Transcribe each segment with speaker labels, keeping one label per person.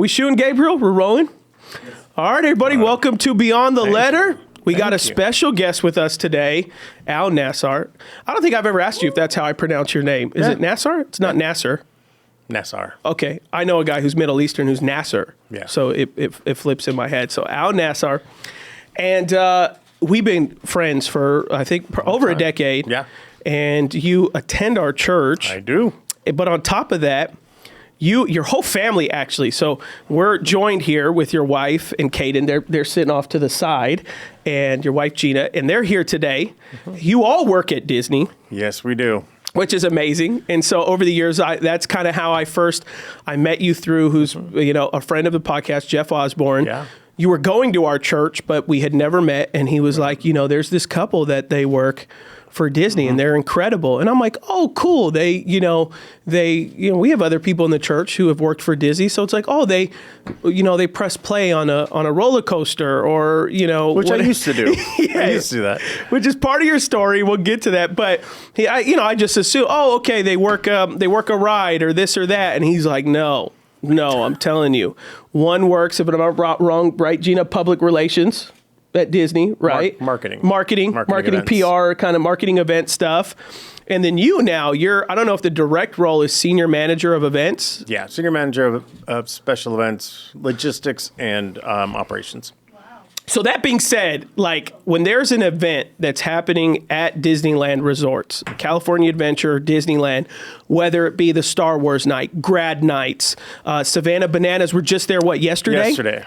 Speaker 1: We shooting, Gabriel? We're rolling? All right, everybody, welcome to Beyond the Letter. We got a special guest with us today, Al Nassar. I don't think I've ever asked you if that's how I pronounce your name. Is it Nassar? It's not Nasser.
Speaker 2: Nassar.
Speaker 1: Okay. I know a guy who's Middle Eastern who's Nasser.
Speaker 2: Yeah.
Speaker 1: So it flips in my head. So Al Nassar. And we've been friends for, I think, over a decade.
Speaker 2: Yeah.
Speaker 1: And you attend our church.
Speaker 2: I do.
Speaker 1: But on top of that, your whole family, actually. So we're joined here with your wife and Caden. They're sitting off to the side, and your wife Gina, and they're here today. Mm-hmm. You all work at Disney.
Speaker 2: Yes, we do.
Speaker 1: Which is amazing. And so over the years, that's kind of how I met you through, who's a friend of the podcast, Jeff Osborne.
Speaker 2: Yeah.
Speaker 1: You were going to our church, but we had never met. And he was like, there's this couple that they work for Disney, and they're incredible. And I'm like, oh, cool. They we have other people in the church who have worked for Disney. So it's like, oh, they press play on a roller coaster, or,
Speaker 2: which I used to do.
Speaker 1: Yeah,
Speaker 2: I used to do that.
Speaker 1: Which is part of your story. We'll get to that. But I just assume, oh, okay, they work a ride or this or that. And he's like, no, I'm telling you, one works, if I'm not wrong, right, Gina, public relations at Disney, right?
Speaker 2: Marketing,
Speaker 1: PR, kind of marketing event stuff. And then you're, I don't know if the direct role is senior manager of events.
Speaker 2: Yeah, senior manager of special events, logistics, and operations.
Speaker 1: Wow. So that being said, like when there's an event that's happening at Disneyland resorts, California Adventure, Disneyland, whether it be the Star Wars night, grad nights, Savannah Bananas were just there, yesterday?
Speaker 2: Yesterday.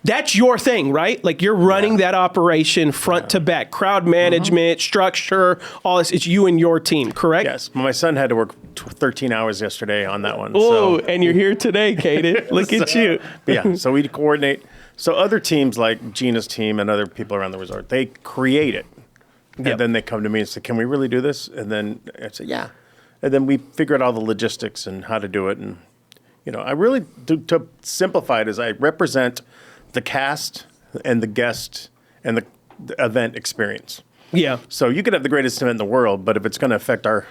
Speaker 1: That's your thing, right? Like you're running that operation front to back, crowd management, structure, all this. It's you and your team, correct?
Speaker 2: Yes. My son had to work 13 hours yesterday on that one.
Speaker 1: Oh, and you're here today, Caden. Look at you.
Speaker 2: Yeah. So we coordinate. So other teams like Gina's team and other people around the resort, they create it. And then they come to me and say, can we really do this? And then I say, yeah. And then we figure out all the logistics and how to do it. And I really, to simplify it, is I represent the cast and the guest and the event experience.
Speaker 1: Yeah.
Speaker 2: So you could have the greatest event in the world, but if it's going to affect our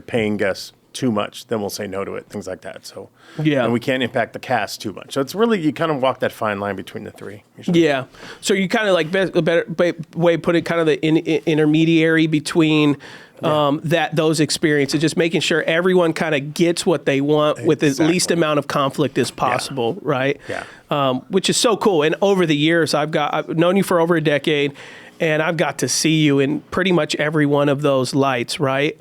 Speaker 2: paying guests too much, then we'll say no to it, things like that. So and we can't impact the cast too much. So it's really, you kind of walk that fine line between the three. Usually. Yeah.
Speaker 1: So you kind of like, a better way to put it, kind of the intermediary between those experiences, just making sure everyone kind of gets what they want with the least amount of conflict as possible, right?
Speaker 2: Yeah.
Speaker 1: Which is so cool. And over the years, I've known you for over a decade, and I've got to see you in pretty much every one of those lights, right?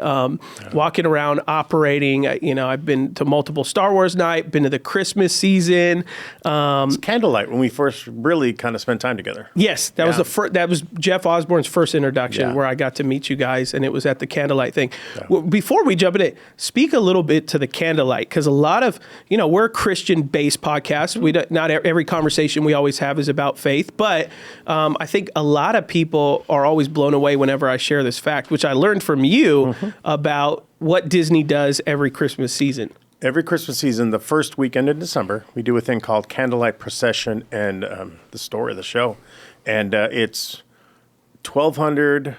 Speaker 1: Walking around, operating. I've been to multiple Star Wars night, been to the Christmas season.
Speaker 2: It's candlelight when we first really kind of spent time together.
Speaker 1: Yes, that was that was Jeff Osborne's first introduction where I got to meet you guys, and it was at the candlelight thing. Yeah. Well, before we jump in it, speak a little bit to the candlelight, because a lot of, we're a Christian-based podcast. Not every conversation we always have is about faith, but I think a lot of people are always blown away whenever I share this fact, which I learned from you about what Disney does every Christmas season.
Speaker 2: Every Christmas season, the first weekend in December, we do a thing called Candlelight Procession and the story of the show. And it's 1,200,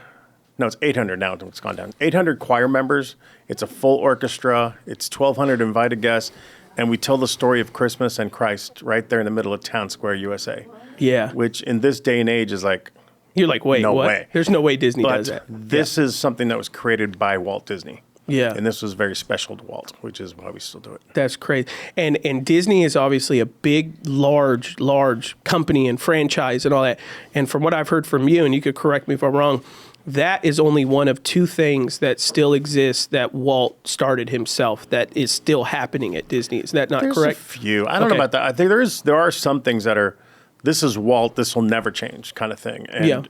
Speaker 2: no, it's 800 now, it's gone down. 800 choir members. It's a full orchestra. It's 1,200 invited guests. And we tell the story of Christmas and Christ right there in the middle of Town Square, USA.
Speaker 1: Yeah.
Speaker 2: Which in this day and age is like,
Speaker 1: you're like, wait,
Speaker 2: no
Speaker 1: what?
Speaker 2: way.
Speaker 1: There's no way Disney does that.
Speaker 2: This is something that was created by Walt Disney.
Speaker 1: Yeah.
Speaker 2: And this was very special to Walt, which is why we still do it.
Speaker 1: That's crazy. And Disney is obviously a big, large company and franchise and all that. And from what I've heard from you, and you could correct me if I'm wrong, that is only one of two things that still exists that Walt started himself that is still happening at Disney. Is that not correct?
Speaker 2: There's a few. I don't know about that. I think there are some things that are, this is Walt, this will never change kind of thing. And,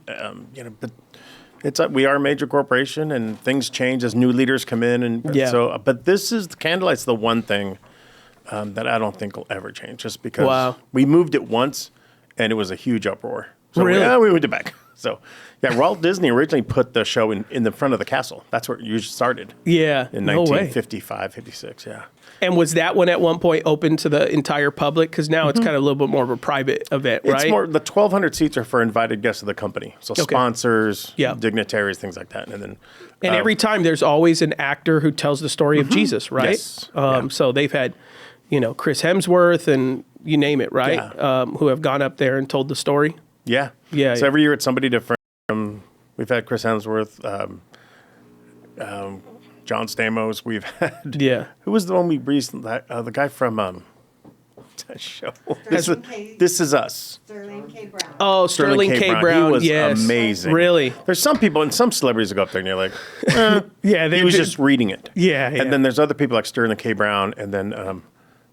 Speaker 2: but it's we are a major corporation and things change as new leaders come in. And but this is, the Candlelight's the one thing that I don't think will ever change, just because we moved it once and it was a huge uproar. So
Speaker 1: really?
Speaker 2: we moved it back. So Walt Disney originally put the show in the front of the castle. That's where it usually started.
Speaker 1: Yeah.
Speaker 2: In 1955, 56, yeah.
Speaker 1: And was that one at one point open to the entire public? Because now it's kind of a little bit more of a private event, right?
Speaker 2: It's more, the 1,200 seats are for invited guests of the company. So sponsors, dignitaries, things like that. And then
Speaker 1: every time there's always an actor who tells the story of Jesus, right?
Speaker 2: Yes.
Speaker 1: So they've had, Chris Hemsworth and, you name it, right?
Speaker 2: Yeah.
Speaker 1: Who have gone up there and told the story.
Speaker 2: Yeah.
Speaker 1: Yeah.
Speaker 2: So every year it's somebody different. We've had Chris Hemsworth, John Stamos. We've had.
Speaker 1: Yeah.
Speaker 2: Who was the one we recently? The guy from that show.
Speaker 3: Sterling
Speaker 2: This Is Us.
Speaker 3: Sterling K. Brown.
Speaker 1: Oh, Sterling K. Brown.
Speaker 2: He was
Speaker 1: yes.
Speaker 2: amazing.
Speaker 1: Really?
Speaker 2: There's some people and some celebrities that go up there and you're like,
Speaker 1: Yeah.
Speaker 2: he was just reading it.
Speaker 1: Yeah.
Speaker 2: And then there's other people like Sterling K. Brown, and then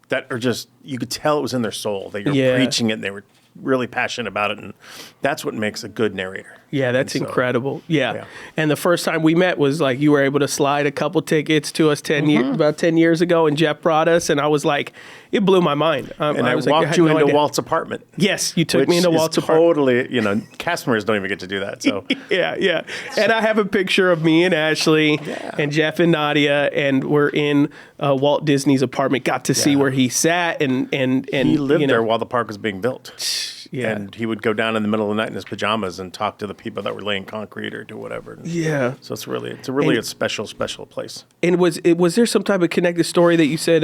Speaker 2: that are just, you could tell it was in their soul. They were preaching it, and they were really passionate about it, and that's what makes a good narrator.
Speaker 1: Yeah, that's incredible. Yeah. And the first time we met was like you were able to slide a couple tickets to us about 10 years ago, and Jeff brought us, and I was like, it blew my mind.
Speaker 2: And I
Speaker 1: was
Speaker 2: walked
Speaker 1: like,
Speaker 2: you
Speaker 1: no
Speaker 2: into
Speaker 1: idea.
Speaker 2: Walt's apartment.
Speaker 1: Yes, you took me into Walt's apartment.
Speaker 2: Totally, cast members don't even get to do that. So
Speaker 1: Yeah. And I have a picture of me and Ashley and Jeff and Nadia, and we're in Walt Disney's apartment. Got to see where he sat, and
Speaker 2: he lived there while the park was being built.
Speaker 1: Yeah.
Speaker 2: And he would go down in the middle of the night in his pajamas and talk to the people that were laying concrete or do whatever.
Speaker 1: Yeah.
Speaker 2: So it's a really special place.
Speaker 1: And was there some type of connected story that you said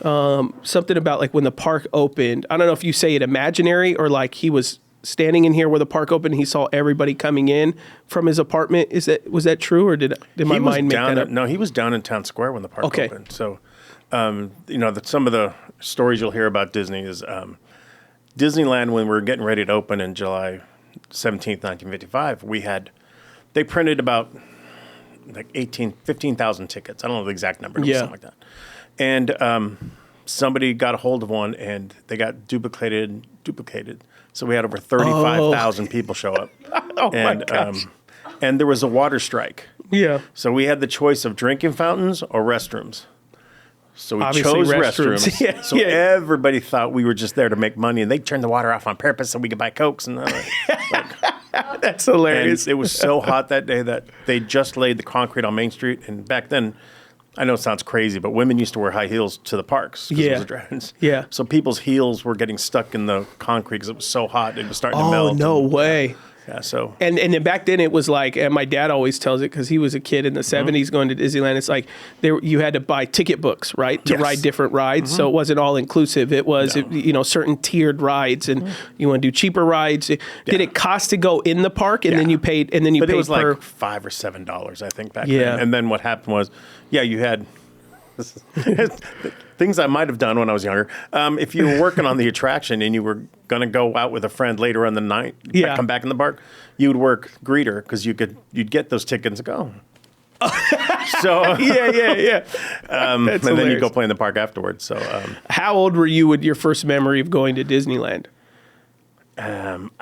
Speaker 1: something about like when the park opened? I don't know if you say it imaginary or like he was standing in here where the park opened and he saw everybody coming in from his apartment. Was that true, or did my mind make that up?
Speaker 2: No, he was down in Town Square when the park opened. So some of the stories you'll hear about Disney is Disneyland, when we were getting ready to open in July 17th, 1955, they printed about like 15,000 tickets. I don't know the exact number, something like that. And somebody got a hold of one, and they got duplicated. So we had over 35,000 people show up.
Speaker 1: My gosh.
Speaker 2: And there was a water strike.
Speaker 1: Yeah.
Speaker 2: So we had the choice of drinking fountains or restrooms. So we
Speaker 1: Obviously
Speaker 2: chose
Speaker 1: restrooms.
Speaker 2: restrooms. Everybody thought we were just there to make money, and they turned the water off on purpose so we could buy Cokes. And
Speaker 1: That's hilarious.
Speaker 2: And it was so hot that day that they just laid the concrete on Main Street. And back then, I know it sounds crazy, but women used to wear high heels to the parks. It was dragons.
Speaker 1: Yeah.
Speaker 2: So people's heels were getting stuck in the concrete because it was so hot. It was starting to melt.
Speaker 1: Oh, no way.
Speaker 2: Yeah, so.
Speaker 1: And then back then it was like, and my dad always tells it because he was a kid in the 70s going to Disneyland. It's like you had to buy ticket books, right, to ride different rides. So it wasn't all inclusive. It was, certain tiered rides, and you want to do cheaper rides. Did it cost to go in the park, and then you paid, but
Speaker 2: it was like $5 or $7, I think, back then. And then what happened was, you had things I might have done when I was younger. If you were working on the attraction and you were going to go out with a friend later in the night, come back in the park, you would work greeter because you'd get those tickets and go. So
Speaker 1: yeah.
Speaker 2: And then you go play in the park afterwards. So
Speaker 1: how old were you with your first memory of going to Disneyland?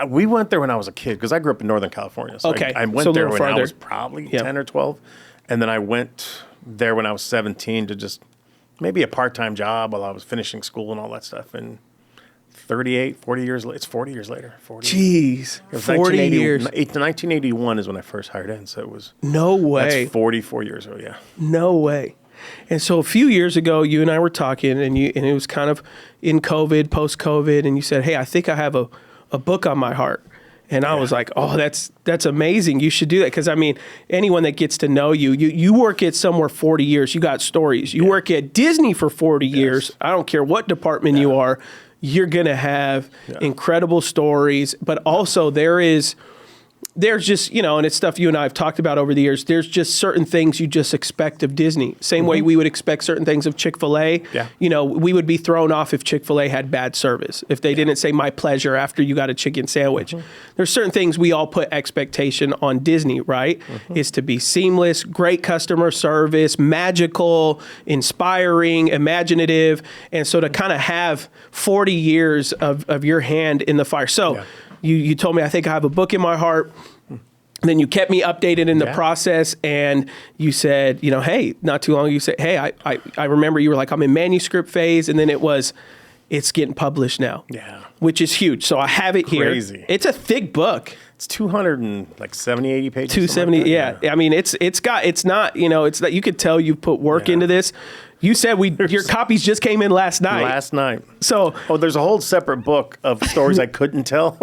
Speaker 2: We went there when I was a kid because I grew up in Northern California. So I went there when I was probably 10 or 12. And then I went there when I was 17 to just maybe a part-time job while I was finishing school and all that stuff. And 40 years later, it's 40 years later.
Speaker 1: Jeez, 40 years.
Speaker 2: 1981 is when I first hired in, so it was...
Speaker 1: No way.
Speaker 2: That's 44 years ago, yeah.
Speaker 1: No way. And so a few years ago, you and I were talking, and it was kind of in COVID, post-COVID, and you said, hey, I think I have a book on my heart. And I was like, oh, that's amazing. You should do that. Because, I mean, anyone that gets to know you work at somewhere 40 years, you got stories. You work at Disney for 40 years. I don't care what department you are. You're going to have incredible stories. But also there's just, and it's stuff you and I have talked about over the years. There's just certain things you just expect of Disney. Same way we would expect certain things of Chick-fil-A.
Speaker 2: Yeah.
Speaker 1: We would be thrown off if Chick-fil-A had bad service. If they didn't say my pleasure after you got a chicken sandwich. There's certain things we all put expectation on Disney, right? Is to be seamless, great customer service, magical, inspiring, imaginative. And so to kind of have 40 years of your hand in the fire. So you told me, I think I have a book in my heart. Then you kept me updated in the process, and you said, hey, not too long ago, you said, hey, I remember you were like, I'm in manuscript phase, and then it's getting published now. Yeah. Which is huge. So I have it here.
Speaker 2: Crazy.
Speaker 1: It's a thick book.
Speaker 2: It's 270, 80 pages.
Speaker 1: 270, I mean, it's not, it's that you could tell you put work into this. You said your copies just came in last night. So
Speaker 2: there's a whole separate book of stories I couldn't tell.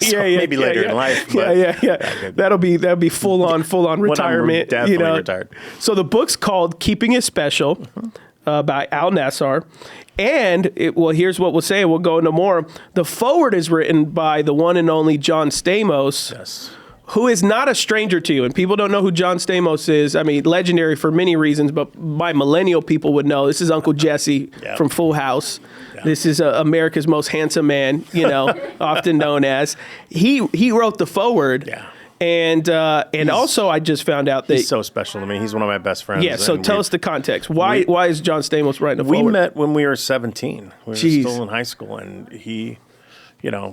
Speaker 2: Maybe later in life. But
Speaker 1: That'll be full on retirement.
Speaker 2: Definitely retired.
Speaker 1: So the book's called Keeping It Special. by Al Nassar. And, here's what we'll say. We'll go into more. The foreword is written by the one and only John Stamos.
Speaker 2: Yes.
Speaker 1: Who is not a stranger to you. And people don't know who John Stamos is. I mean, legendary for many reasons, but my millennial people would know. This is Uncle Jesse from Full House. Yeah. This is America's most handsome man, often known as. He wrote the foreword.
Speaker 2: Yeah.
Speaker 1: And also, I just found out that
Speaker 2: he's so special to me. He's one of my best friends.
Speaker 1: Yeah. So tell us the context. Why is John Stamos writing the foreword?
Speaker 2: We met when we were 17. We were still in high school, and he.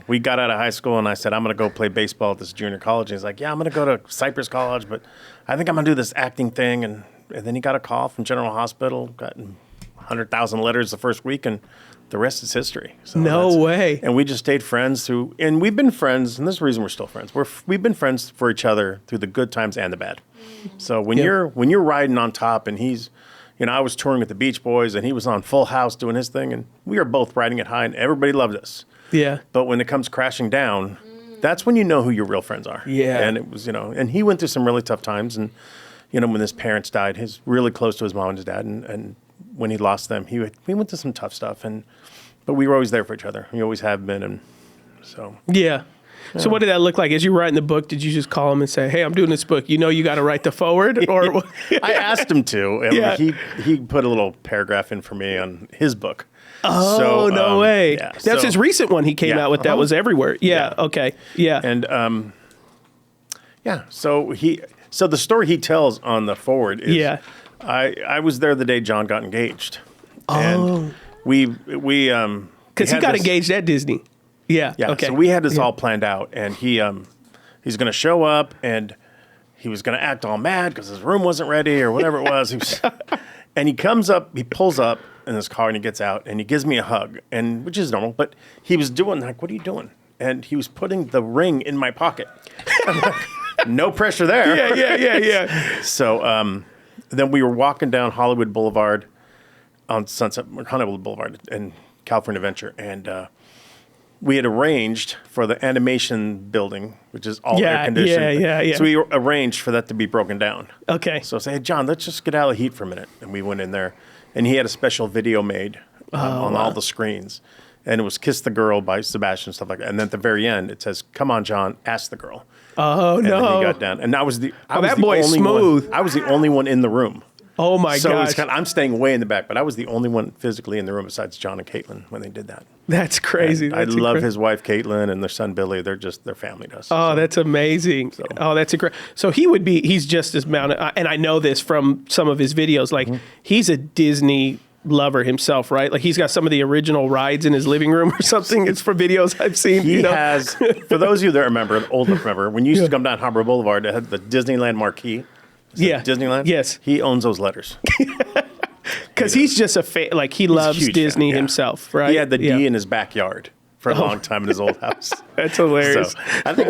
Speaker 2: We got out of high school, and I said, I'm going to go play baseball at this junior college. And he's like, yeah, I'm going to go to Cypress College, but I think I'm going to do this acting thing. And then he got a call from General Hospital, got 100,000 letters the first week, and the rest is history. So
Speaker 1: no way.
Speaker 2: And we just stayed friends and we've been friends, and this is the reason we're still friends. We've been friends for each other through the good times and the bad. So when you're riding on top, and he's, I was touring with the Beach Boys, and he was on Full House doing his thing, and we were both riding it high, and everybody loved us.
Speaker 1: Yeah.
Speaker 2: But when it comes crashing down, that's when you know who your real friends are.
Speaker 1: Yeah.
Speaker 2: And it was, and he went through some really tough times. And, when his parents died, he's really close to his mom and his dad. And when he lost them, we went through some tough stuff. But we were always there for each other. We always have been. And so.
Speaker 1: Yeah. So what did that look like? As you were writing the book, did you just call him and say, hey, I'm doing this book. You got to write the foreword? Or
Speaker 2: I asked him to. And he put a little paragraph in for me on his book.
Speaker 1: Oh, no way. Yeah. That's his recent one he came out with that was everywhere. Yeah, okay. Yeah.
Speaker 2: And, so the story he tells on the foreword is, I was there the day John got engaged. And we
Speaker 1: because he got engaged at Disney. Yeah, okay.
Speaker 2: So we had this all planned out, and he's going to show up, and he was going to act all mad because his room wasn't ready or whatever it was. And he comes up, he pulls up in his car, and he gets out, and he gives me a hug, and which is normal. But he was doing like, "What are you doing?" And he was putting the ring in my pocket. I'm like, no pressure there.
Speaker 1: Yeah.
Speaker 2: So then we were walking down Hollywood Boulevard on Hollywood Boulevard in California Adventure, and we had arranged for the animation building, which is all air conditioned.
Speaker 1: Yeah.
Speaker 2: So we arranged for that to be broken down.
Speaker 1: Okay.
Speaker 2: So I said, hey, John, let's just get out of the heat for a minute. And we went in there, and he had a special video made on all the screens. And it was Kiss the Girl by Sebastian, stuff like that. And then at the very end, it says, come on, John, ask the girl.
Speaker 1: Oh,
Speaker 2: and
Speaker 1: no.
Speaker 2: And then he got down. And I was the
Speaker 1: boy is smooth.
Speaker 2: I was the only one in the room.
Speaker 1: Oh, my gosh.
Speaker 2: So I'm staying way in the back, but I was the only one physically in the room besides John and Caitlin when they did that.
Speaker 1: That's crazy.
Speaker 2: I love his wife, Caitlin, and their son, Billy. They're family to us.
Speaker 1: Oh, that's amazing. So. Oh, that's incredible. So he's just as mounted, and I know this from some of his videos, like he's a Disney lover himself, right? Like he's got some of the original rides in his living room or something. It's for videos I've seen.
Speaker 2: He has, for those of you that remember, when you used to come down Harbor Boulevard, it had the Disneyland marquee. Disneyland?
Speaker 1: Yes.
Speaker 2: He owns those letters.
Speaker 1: Because he's just a fan. Like, he loves Disney himself, right?
Speaker 2: He had the D in his backyard for a long time in his old house.
Speaker 1: That's hilarious.
Speaker 2: So, I think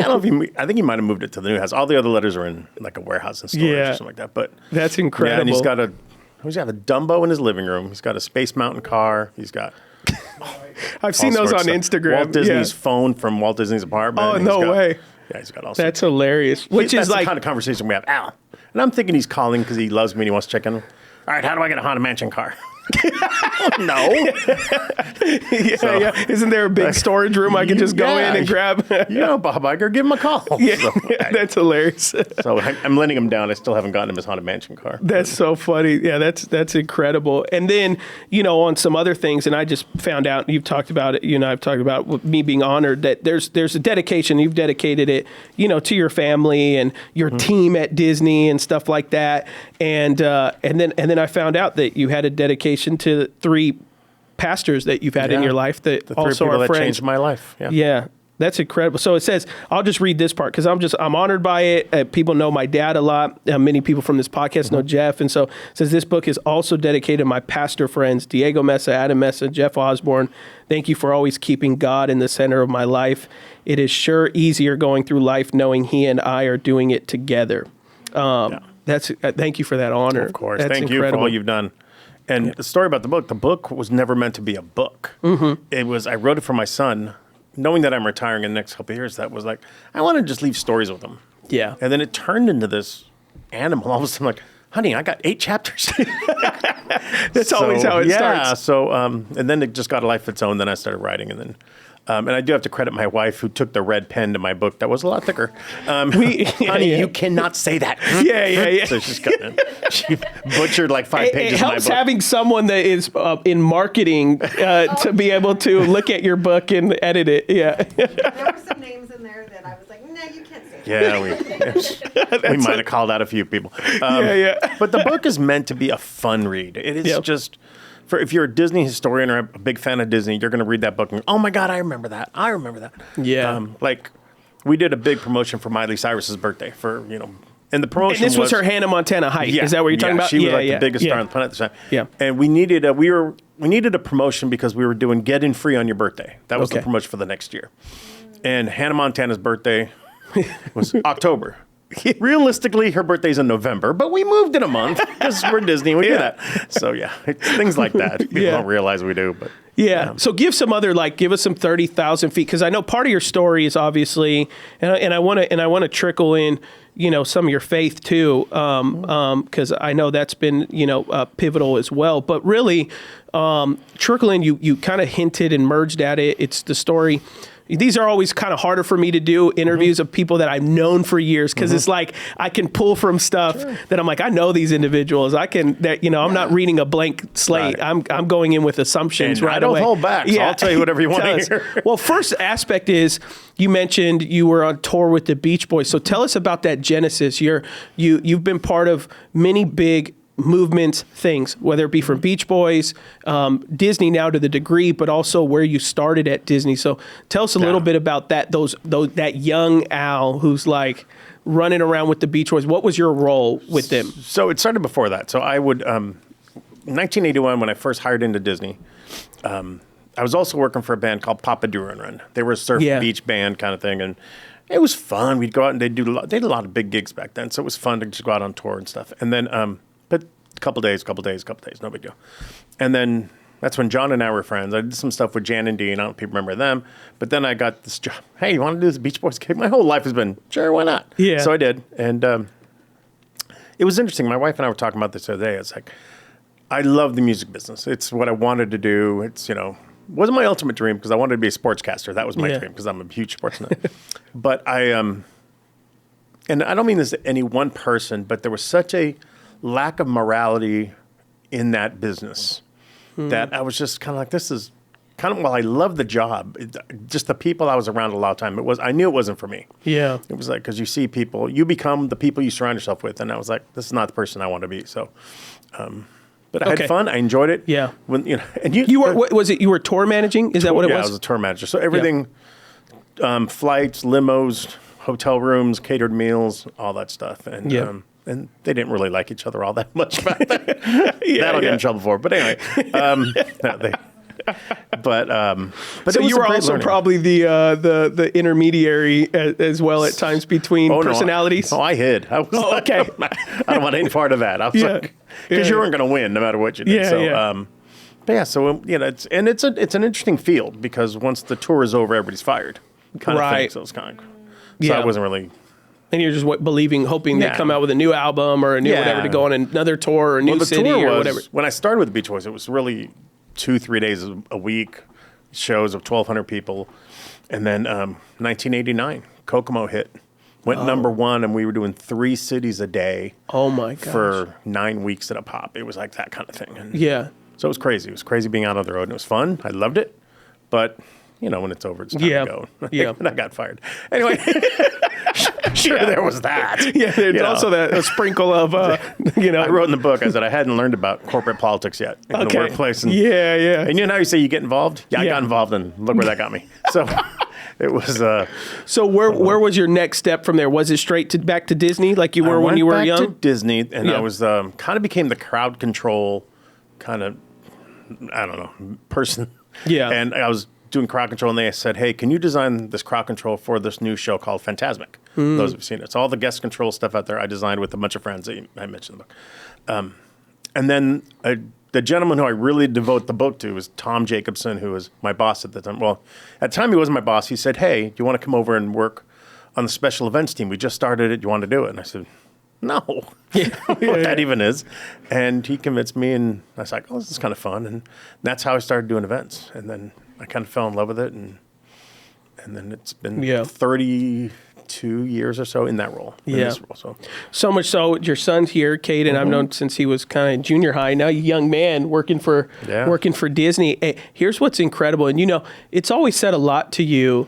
Speaker 2: he might have moved it to the new house. All the other letters are in like a warehouse and storage or something like that. But
Speaker 1: that's incredible.
Speaker 2: Yeah, and he's got a Dumbo in his living room. He's got a Space Mountain car. He's got...
Speaker 1: I've seen those on Instagram.
Speaker 2: Walt Disney's phone from Walt Disney's apartment.
Speaker 1: Oh, no way.
Speaker 2: Yeah, he's got all
Speaker 1: That's hilarious.
Speaker 2: That's the kind of conversation we have. Al. And I'm thinking he's calling because he loves me and he wants to check in. All right, how do I get a Haunted Mansion car? No.
Speaker 1: Isn't there a big storage room I can just go in and grab?
Speaker 2: Bob Iger, give him a call.
Speaker 1: That's hilarious.
Speaker 2: So I'm letting him down. I still haven't gotten him his Haunted Mansion car.
Speaker 1: That's so funny. Yeah, that's incredible. And then, on some other things, and I just found out, you've talked about it, I've talked about me being honored that there's a dedication. You've dedicated it, to your family and your team at Disney and stuff like that. And then I found out that you had a dedication to 3 pastors that you've had in your life that also are friends.
Speaker 2: That changed my life.
Speaker 1: Yeah. That's incredible. So it says, I'll just read this part because I'm honored by it. People know my dad a lot. Many people from this podcast know Jeff. And so it says, this book is also dedicated to my pastor friends, Diego Mesa, Adam Mesa, Jeff Osborne. Thank you for always keeping God in the center of my life. It is sure easier going through life knowing he and I are doing it together. Thank you for that honor.
Speaker 2: Of course.
Speaker 1: That's
Speaker 2: Thank
Speaker 1: incredible.
Speaker 2: you for all you've done. And the story about the book was never meant to be a book. It was, I wrote it for my son, knowing that I'm retiring in the next couple of years. That was like, I want to just leave stories with him.
Speaker 1: Yeah.
Speaker 2: And then it turned into this animal. All of a sudden, like, honey, I got 8 chapters.
Speaker 1: That's always how it starts.
Speaker 2: Yeah. So, and then it just got a life of its own. Then I started writing, and then, and I do have to credit my wife who took the red pen to my book that was a lot thicker. Honey, you cannot say that.
Speaker 1: Yeah.
Speaker 2: So she's she butchered like 5 pages
Speaker 1: It
Speaker 2: of my
Speaker 1: helps
Speaker 2: book.
Speaker 1: having someone that is in marketing to be able to look at your book and edit it. Yeah.
Speaker 3: There were some names in there that I was like, no, you can't say that.
Speaker 2: Yeah, we might have called out a few people. But the book is meant to be a fun read. It is just, if you're a Disney historian or a big fan of Disney, you're going to read that book and, oh my God, I remember that.
Speaker 1: Yeah.
Speaker 2: Like, we did a big promotion for Miley Cyrus's birthday and the promotion
Speaker 1: And this was her Hannah Montana height. Is that what you're talking about?
Speaker 2: She was the biggest star on the planet at the time.
Speaker 1: Yeah.
Speaker 2: And we needed a promotion because we were doing Get In Free on Your Birthday. That was the promotion for the next year. And Hannah Montana's birthday was October. Realistically, her birthday's in November, but we moved it a month because we're Disney and we do that. So it's things like that. People don't realize we do, but.
Speaker 1: Yeah. So give some other, give us some 30,000 feet. Cause I know part of your story is obviously, and I want to trickle in, some of your faith too. Cause I know that's been, pivotal as well, but really, trickle in, you kind of hinted and merged at it. It's the story. These are always kind of harder for me to do, interviews of people that I've known for years, because it's like I can pull from stuff that I'm like, I know these individuals. I'm not reading a blank slate.
Speaker 2: Right.
Speaker 1: I'm going in with assumptions
Speaker 2: and
Speaker 1: right
Speaker 2: I don't
Speaker 1: away.
Speaker 2: hold back, so I'll tell you whatever you want to hear.
Speaker 1: Well, first aspect is you mentioned you were on tour with the Beach Boys. So tell us about that genesis. You've been part of many big movements, things, whether it be from Beach Boys, Disney now to the degree, but also where you started at Disney. So tell us a little bit about that. That young Al who's like running around with the Beach Boys. What was your role with them?
Speaker 2: So it started before that. So I would, 1981 when I first hired into Disney, I was also working for a band called Papa Duran Run. They were a surf beach band kind of thing, and it was fun. We'd go out and they did a lot of big gigs back then, so it was fun to just go out on tour and stuff. And then, but a couple days, no big deal. And then that's when John and I were friends. I did some stuff with Jan and Dean. I don't know if people remember them. But then I got this job. Hey, you want to do this Beach Boys gig? My whole life has been, sure, why not?
Speaker 1: Yeah.
Speaker 2: So I did. And it was interesting. My wife and I were talking about this the other day. It's like, I love the music business. It's what I wanted to do. It's, wasn't my ultimate dream because I wanted to be a sportscaster. That was my dream because I'm a huge sports nut. But and I don't mean this to any one person, but there was such a lack of morality in that business that I was just kind of like, this is kind of, while I love the job, just the people I was around a lot of time, I knew it wasn't for me.
Speaker 1: Yeah.
Speaker 2: It was like, because you see people, you become the people you surround yourself with. And I was like, this is not the person I want to be. So, but I had fun. I enjoyed it.
Speaker 1: Yeah.
Speaker 2: When, and
Speaker 1: you were, what was it? You were tour managing? Is that what it was?
Speaker 2: Yeah, I was a tour manager. So everything, flights, limos, hotel rooms, catered meals, all that stuff. And, and they didn't really like each other all that much back then. That'll get in trouble for. But anyway, but
Speaker 1: so you were also probably the intermediary as well at times between personalities.
Speaker 2: No, I hid. I was
Speaker 1: okay.
Speaker 2: I don't want any part of that. I was like, because you weren't going to win no matter what you did. So it's an interesting field because once the tour is over, everybody's fired. Kind of thing. So it's kind of. So I wasn't really.
Speaker 1: And you're just hoping they come out with a new album or a new whatever to go on another tour or a new city or whatever.
Speaker 2: When I started with the Beach Boys, it was really 2-3 days a week, shows of 1,200 people. And then 1989, Kokomo hit. Went number one, and we were doing 3 cities a day.
Speaker 1: Oh, my gosh.
Speaker 2: For 9 weeks at a pop. It was like that kind of thing. And so it was crazy. It was crazy being out on the road, and it was fun. I loved it. But, when it's over, it's time to go. And I got fired. Anyway. Sure, there was that.
Speaker 1: Yeah, there's also a sprinkle of,
Speaker 2: I wrote in the book, I said I hadn't learned about corporate politics yet in the workplace. And, And how you say you get involved? Yeah, I got involved, and look where that got me. So it was...
Speaker 1: so where was your next step from there? Was it straight back to Disney like you were when you were young?
Speaker 2: I went back to Disney, and I was kind of became the crowd control kind of, I don't know, person. Yeah. And I was doing crowd control, and they said, hey, can you design this crowd control for this new show called Fantasmic? Those who've seen it. It's all the guest control stuff out there I designed with a bunch of friends that I mentioned in the book. And then the gentleman who I really devote the book to is Tom Jacobson, who was my boss at the time. Well, at the time he wasn't my boss. He said, hey, do you want to come over and work on the special events team? We just started it. Do you want to do it? And I said, no. I don't know what that even is. And he convinced me, and I was like, oh, this is kind of fun. And that's how I started doing events. And then I kind of fell in love with it. And then it's been 32 years or so in that role. In this role,
Speaker 1: so much so, your son's here, Caden. I've known since he was kind of junior high. Now, a young man working for Disney. Hey, here's what's incredible. And, it's always said a lot to you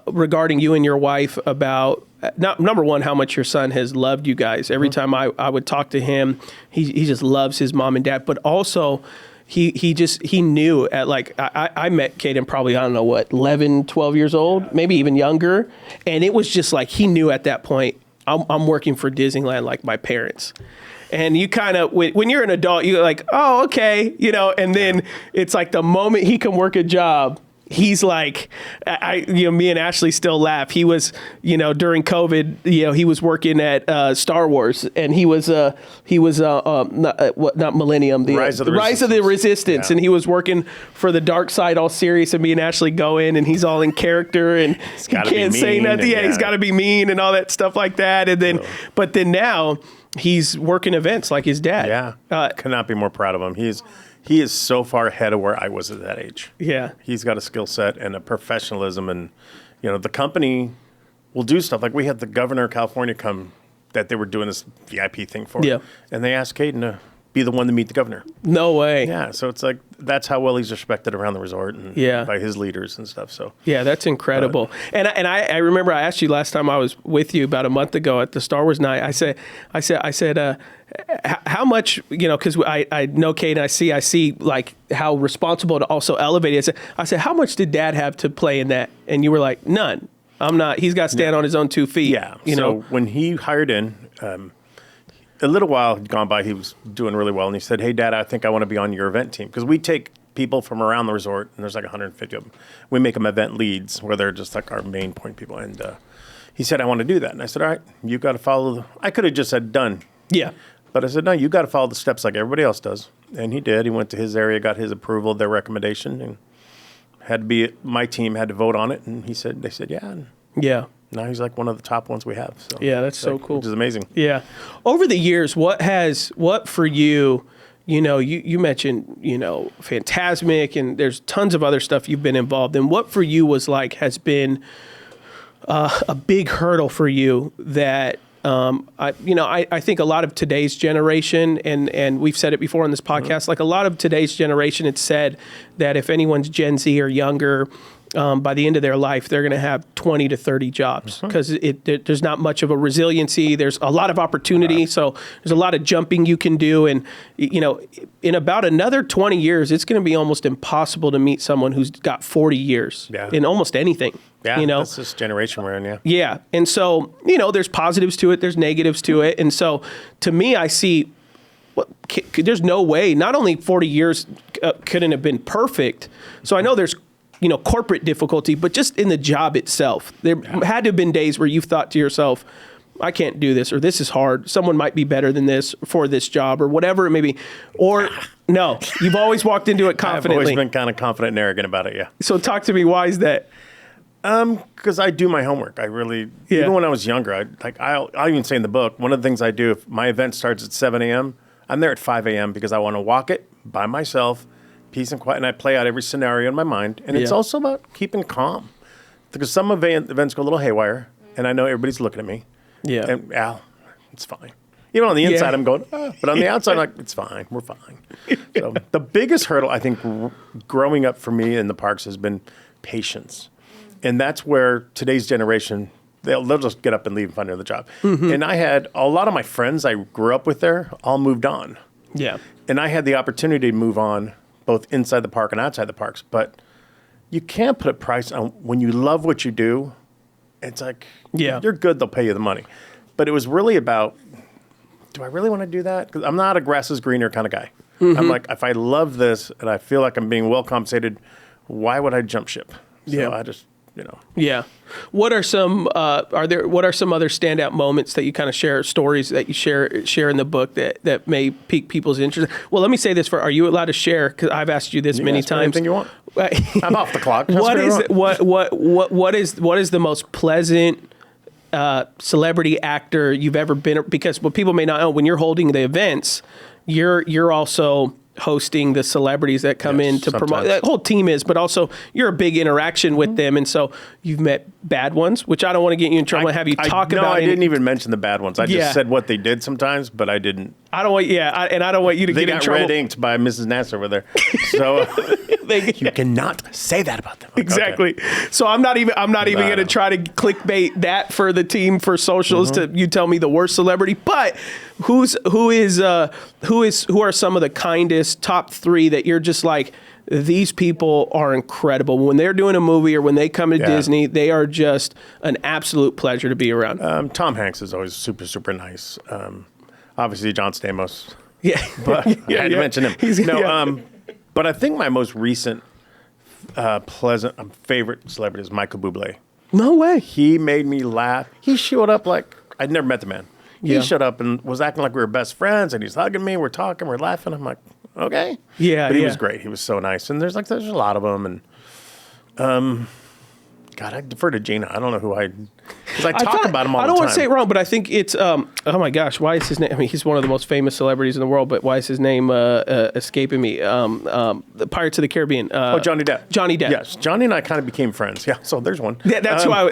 Speaker 1: regarding you and your wife about, number one, how much your son has loved you guys. Every time I would talk to him, he just loves his mom and dad. But also, he knew at I met Caden probably, I don't know what, 11, 12 years old, maybe even younger. And it was just like, he knew at that point, I'm working for Disneyland like my parents. And you kind of, when you're an adult, you're like, oh, okay. And then it's like the moment he can work a job, he's like, me and Ashley still laugh. He was, during COVID, he was working at Star Wars, and he was not Millennium, the Rise of the Resistance, and he was working for the dark side, all serious, and me and Ashley go in, and he's all in character, and he can't say nothing. Yeah, he's got to be mean and all that stuff like that. And then, but then now he's working events like his dad.
Speaker 2: Yeah, could not be more proud of him. He is so far ahead of where I was at that age.
Speaker 1: Yeah.
Speaker 2: He's got a skill set and a professionalism. And, the company will do stuff. Like we had the governor of California come that they were doing this VIP thing for.
Speaker 1: Yeah.
Speaker 2: And they asked Caden to be the one to meet the governor.
Speaker 1: No way.
Speaker 2: Yeah. So it's like, that's how well he's respected around the resort and by his leaders and stuff. So
Speaker 1: yeah, that's incredible. And I remember I asked you last time I was with you about a month ago at the Star Wars night. I said, how much, because I know Kate and I see like how responsible to also elevate it. I said, how much did Dad have to play in that? And you were like, none. I'm not. He's got to stand on his own 2 feet.
Speaker 2: Yeah. So when he hired in, a little while had gone by, he was doing really well. And he said, hey, Dad, I think I want to be on your event team. Because we take people from around the resort, and there's like 150 of them. We make them event leads, where they're just like our main point people. And he said, I want to do that. And I said, all right, you got to follow. I could have just said done.
Speaker 1: Yeah.
Speaker 2: But I said, no, you got to follow the steps like everybody else does. And he did. He went to his area, got his approval, their recommendation, and my team had to vote on it. And they said, yeah. And
Speaker 1: yeah.
Speaker 2: Now he's like one of the top ones we have. So
Speaker 1: yeah, that's so cool.
Speaker 2: Which is amazing.
Speaker 1: Yeah. Over the years, what for you, you mentioned, Fantasmic, and there's tons of other stuff you've been involved in. What for you has been a big hurdle for you that, I think a lot of today's generation, and we've said it before on this podcast, like a lot of today's generation, it's said that if anyone's Gen Z or younger, by the end of their life, they're going to have 20 to 30 jobs because there's not much of a resiliency. There's a lot of opportunity. So there's a lot of jumping you can do. And, in about another 20 years, it's going to be almost impossible to meet someone who's got 40 years in almost anything.
Speaker 2: Yeah, that's this generation we're in, yeah.
Speaker 1: Yeah. And so, there's positives to it. There's negatives to it. And so to me, I see there's no way, not only 40 years couldn't have been perfect. So I know there's corporate difficulty, but just in the job itself, there had to have been days where you've thought to yourself, I can't do this, or this is hard. Someone might be better than this for this job, or whatever it may be. Or no, you've always walked into it confidently.
Speaker 2: I've always been kind of confident and arrogant about it, yeah.
Speaker 1: So talk to me, why is that?
Speaker 2: Because I do my homework. I really, even when I was younger, I'll even say in the book, one of the things I do, if my event starts at 7 a.m., I'm there at 5 a.m. because I want to walk it by myself, peace and quiet, and I play out every scenario in my mind. And it's also about keeping calm. Because some events go a little haywire, and I know everybody's looking at me.
Speaker 1: Yeah.
Speaker 2: And, it's fine. Even on the inside, I'm going, but on the outside, I'm like, it's fine. We're fine. So the biggest hurdle, I think, growing up for me in the parks has been patience. And that's where today's generation, they'll just get up and leave and find another job. And I had a lot of my friends I grew up with there all moved on.
Speaker 1: Yeah.
Speaker 2: And I had the opportunity to move on both inside the park and outside the parks. But you can't put a price on when you love what you do. It's like, you're good, they'll pay you the money. But it was really about, do I really want to do that? Because I'm not a grass is greener kind of guy. I'm like, if I love this and I feel like I'm being well compensated, why would I jump ship? So I just,
Speaker 1: Yeah. What are some what are some other standout moments that you kind of share, stories that you share in the book that may pique people's interest? Well, let me say this are you allowed to share, because I've asked you this many times.
Speaker 2: Anything you want. I'm off the clock.
Speaker 1: What is the most pleasant celebrity actor you've ever been? Because what people may not know, when you're holding the events, you're also hosting the celebrities that come in to promote. That whole team is, but also you're a big interaction with them, and so you've met bad ones, which I don't want to get you in trouble and have you talk about.
Speaker 2: No, I didn't even mention the bad ones. I just said what they did sometimes, but I didn't.
Speaker 1: I don't want, and I don't want you to get in trouble.
Speaker 2: They got red inked by Mrs. Nass over there, so you cannot say that about them.
Speaker 1: Exactly. Okay. So I'm not even going to try to clickbait that for the team for socials to you tell me the worst celebrity, but who are some of the kindest top 3 that you're just like, these people are incredible. When they're doing a movie or when they come to Disney, they are just an absolute pleasure to be around.
Speaker 2: Tom Hanks is always super, super nice. Obviously, John Stamos.
Speaker 1: Yeah.
Speaker 2: But I had to mention him. But I think my most recent pleasant favorite celebrity is Michael Bublé.
Speaker 1: No way.
Speaker 2: He made me laugh. He showed up like I'd never met the man. He showed up and was acting like we were best friends, and he's hugging me. We're talking, we're laughing. I'm like, okay.
Speaker 1: Yeah,
Speaker 2: but he was great. He was so nice. And there's a lot of them. And God, I defer to Gina. I don't know who because I talk about him all the time.
Speaker 1: I don't want to say it wrong, but I think it's, oh my gosh, why is his name? I mean, he's one of the most famous celebrities in the world, but why is his name escaping me? The Pirates of the Caribbean.
Speaker 2: Johnny Depp.
Speaker 1: Johnny Depp.
Speaker 2: Yes, Johnny and I kind of became friends. Yeah, so there's one.
Speaker 1: Yeah, that's who I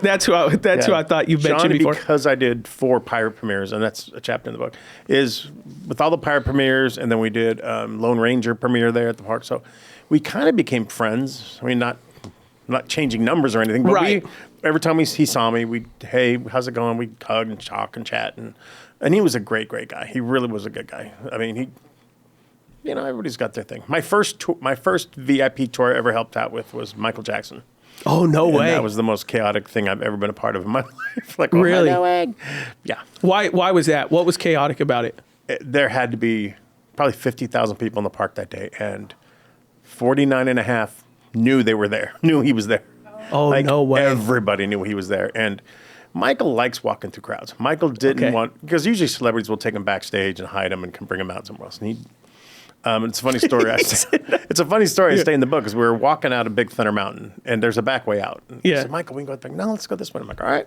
Speaker 1: thought you mentioned
Speaker 2: Johnny,
Speaker 1: before.
Speaker 2: Because I did 4 pirate premieres, and that's a chapter in the book, is with all the pirate premieres, and then we did Lone Ranger premiere there at the park. So we kind of became friends. I mean, not changing numbers or anything, but every time he saw me, hey, how's it going? We'd hug and talk and chat, and he was a great, great guy. He really was a good guy. I mean, everybody's got their thing. My first VIP tour I ever helped out with was Michael Jackson.
Speaker 1: Oh, no way.
Speaker 2: That was the most chaotic thing I've ever been a part of in my life. Like,
Speaker 1: really?
Speaker 2: Yeah.
Speaker 1: Why was that? What was chaotic about it?
Speaker 2: There had to be probably 50,000 people in the park that day, and 49 and a half knew they were there, knew he was there.
Speaker 1: Oh, no way.
Speaker 2: Everybody knew he was there. And Michael likes walking through crowds. Michael didn't want, because usually celebrities will take him backstage and hide him and can bring him out somewhere else. And it's a funny story. It's a funny story I say in the book, because we were walking out of Big Thunder Mountain, and there's a back way out. And I said, Michael, we can go back. No, let's go this way. I'm like, all right.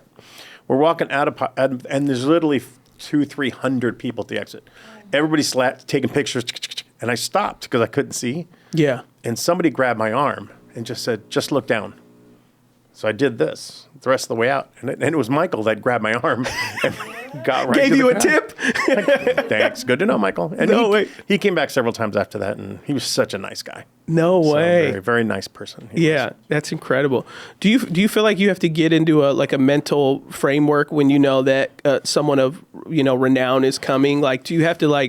Speaker 2: We're walking out and there's literally 200-300 people at the exit. Everybody's taking pictures, and I stopped because I couldn't see.
Speaker 1: Yeah.
Speaker 2: And somebody grabbed my arm and just said, just look down. So I did this the rest of the way out. And it was Michael that grabbed my arm and got right
Speaker 1: Gave you a tip?
Speaker 2: Thanks. Good to know, Michael. And he came back several times after that, and he was such a nice guy.
Speaker 1: No way.
Speaker 2: Very, very nice person.
Speaker 1: That's incredible. Do you feel like you have to get into a mental framework when you know that someone of renown is coming? Like, do you have to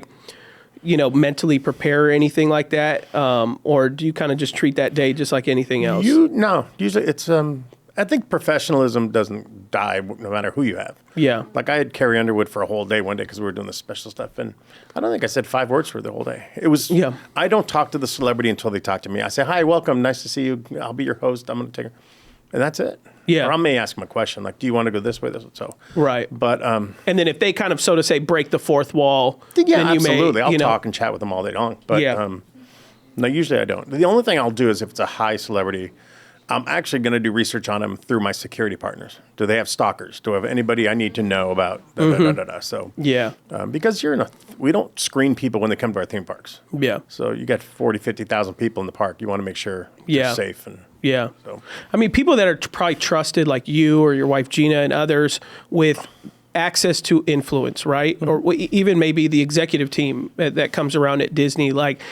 Speaker 1: mentally prepare or anything like that? Or do you kind of just treat that day just like anything else?
Speaker 2: No. Usually it's, I think professionalism doesn't die no matter who you have.
Speaker 1: Yeah.
Speaker 2: Like I had Carrie Underwood for a whole day one day because we were doing this special stuff. And I don't think I said 5 words for the whole day. It was, I don't talk to the celebrity until they talk to me. I say, hi, welcome. Nice to see you. I'll be your host. I'm going to take her. And that's it.
Speaker 1: Yeah.
Speaker 2: Or I may ask them a question like, do you want to go this way? So.
Speaker 1: Right.
Speaker 2: But.
Speaker 1: And then if they kind of, so to say, break the fourth wall.
Speaker 2: Then you absolutely. I'll talk and chat with them all day long. But no, usually I don't. The only thing I'll do is if it's a high celebrity, I'm actually going to do research on them through my security partners. Do they have stalkers? Do I have anybody I need to know about? So because we don't screen people when they come to our theme parks.
Speaker 1: Yeah.
Speaker 2: So you got 40, 50,000 people in the park. You want to make sure they're safe. And so.
Speaker 1: I mean, people that are probably trusted, like you or your wife Gina and others, with access to influence, right? Or even maybe the executive team that comes around at Disney. Like,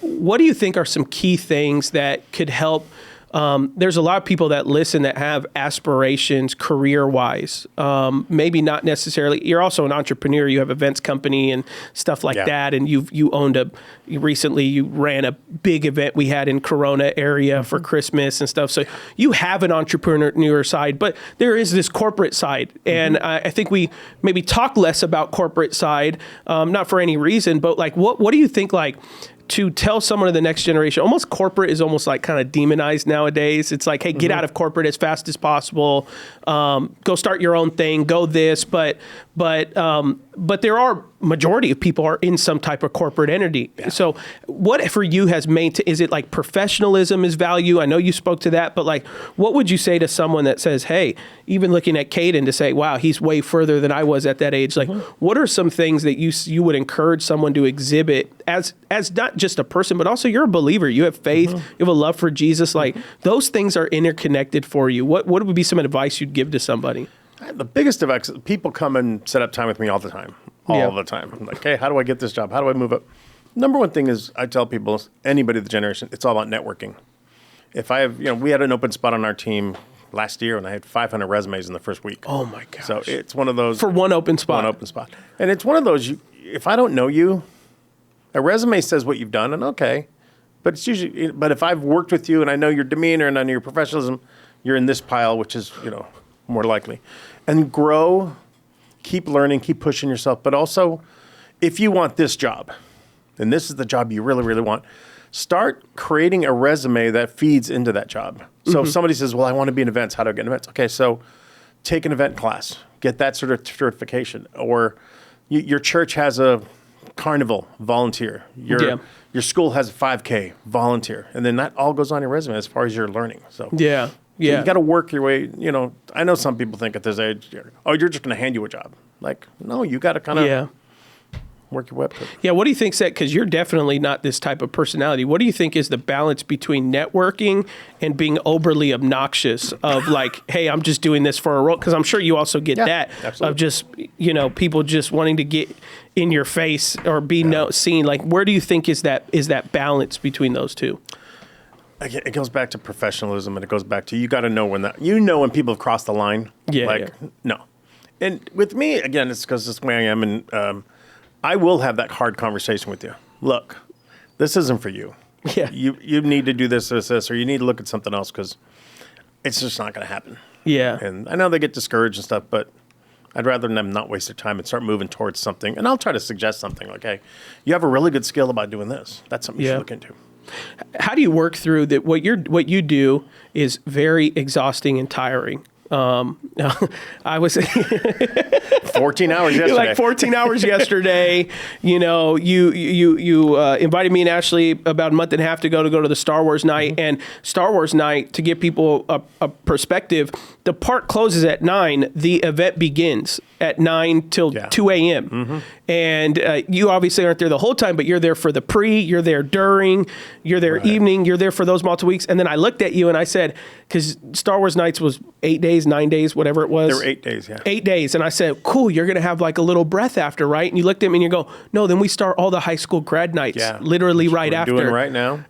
Speaker 1: what do you think are some key things that could help? There's a lot of people that listen that have aspirations career-wise. Maybe not necessarily. You're also an entrepreneur. You have events company and stuff like that. And you ran a big event we had in Corona area for Christmas and stuff. So you have an entrepreneur side, but there is this corporate side. And I think we maybe talk less about corporate side, not for any reason, but like, what do you think, like, to tell someone of the next generation? Almost corporate is almost like kind of demonized nowadays. It's like, hey, get out of corporate as fast as possible. Go start your own thing. Go this. But but there are majority of people are in some type of corporate entity. Yeah. So what for you has maintained, is it like professionalism is value? I know you spoke to that, but like, what would you say to someone that says, hey, even looking at Caden to say, wow, he's way further than I was at that age. Like, what are some things that you would encourage someone to exhibit as not just a person, but also you're a believer, you have faith, you have a love for Jesus. Like those things are interconnected for you. What would be some advice you'd give to somebody?
Speaker 2: The biggest advice, people come and set up time with me all the time. All the time. I'm like, hey, how do I get this job? How do I move up? Number one thing is I tell people, anybody of the generation, it's all about networking. If I have, we had an open spot on our team last year and I had 500 resumes in the first week.
Speaker 1: Oh my gosh.
Speaker 2: So it's one of those.
Speaker 1: For one open spot.
Speaker 2: One open spot. And it's one of those, if I don't know you, a resume says what you've done and okay. But it's usually, but if I've worked with you and I know your demeanor and I know your professionalism, you're in this pile, which is, more likely. And grow, keep learning, keep pushing yourself. But also, if you want this job, and this is the job you really, really want, start creating a resume that feeds into that job. So if somebody says, well, I want to be in events, how do I get in events? Okay, so take an event class, get that sort of certification. Or your church has a carnival, volunteer. Your school has a 5K, volunteer. And then that all goes on your resume as far as your learning. So
Speaker 1: yeah.
Speaker 2: So you got to work your way, I know some people think at this age, you're just going to hand you a job. Like, no, you got to kind of work your way up to it.
Speaker 1: Yeah, what do you think, Seth? Because you're definitely not this type of personality. What do you think is the balance between networking and being overly obnoxious of like, hey, I'm just doing this for a role? Because I'm sure you also get that
Speaker 2: absolutely.
Speaker 1: Of just, people just wanting to get in your face or be seen. Like, where do you think is that balance between those two?
Speaker 2: It goes back to professionalism, and it goes back to you got to know when when people have crossed the line. No. And with me, again, it's because it's the way I am, and I will have that hard conversation with you. Look, this isn't for you.
Speaker 1: Yeah.
Speaker 2: You need to do this, or you need to look at something else because it's just not going to happen.
Speaker 1: Yeah.
Speaker 2: And I know they get discouraged and stuff, but I'd rather them not waste their time and start moving towards something. And I'll try to suggest something like, hey, you have a really good skill about doing this. That's something you should look into.
Speaker 1: How do you work through that? What you do is very exhausting and tiring. I was
Speaker 2: 14 hours yesterday.
Speaker 1: Like 14 hours yesterday. You invited me and Ashley about a month and a half ago to go to the Star Wars night. And Star Wars night, to give people a perspective, the park closes at 9. The event begins at 9 till 2 a.m. And you obviously aren't there the whole time, but you're there for the you're there during, you're there evening, you're there for those multiple weeks. And then I looked at you and I said, because Star Wars nights was 8 days, 9 days, whatever it was.
Speaker 2: There were 8 days,
Speaker 1: 8 days. And I said, cool, you're going to have like a little breath after, right? And you looked at me and you go, no, then we start all the high school grad nights, literally right after.
Speaker 2: Doing right now.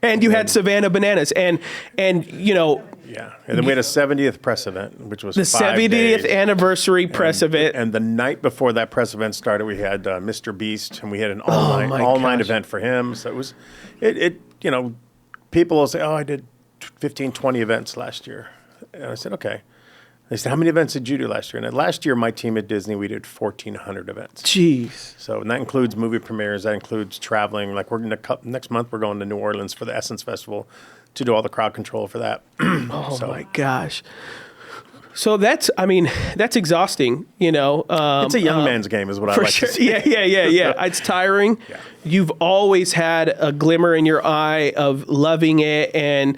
Speaker 1: And you had Savannah Bananas. And
Speaker 2: Yeah, and then we had a 70th press event, which was
Speaker 1: the 70th anniversary press event.
Speaker 2: And the night before that press event started, we had Mr. Beast, and we had an all-night event for him. So it was, people will say, oh, I did 15, 20 events last year. And I said, okay. They said, how many events did you do last year? And last year, my team at Disney, we did 1,400 events.
Speaker 1: Jeez.
Speaker 2: So and that includes movie premieres. That includes traveling. Like next month, we're going to New Orleans for the Essence Festival to do all the crowd control for that.
Speaker 1: My gosh. So that's exhausting,
Speaker 2: it's a young man's game is what I like to say.
Speaker 1: Yeah. It's tiring. Yeah. You've always had a glimmer in your eye of loving it. And,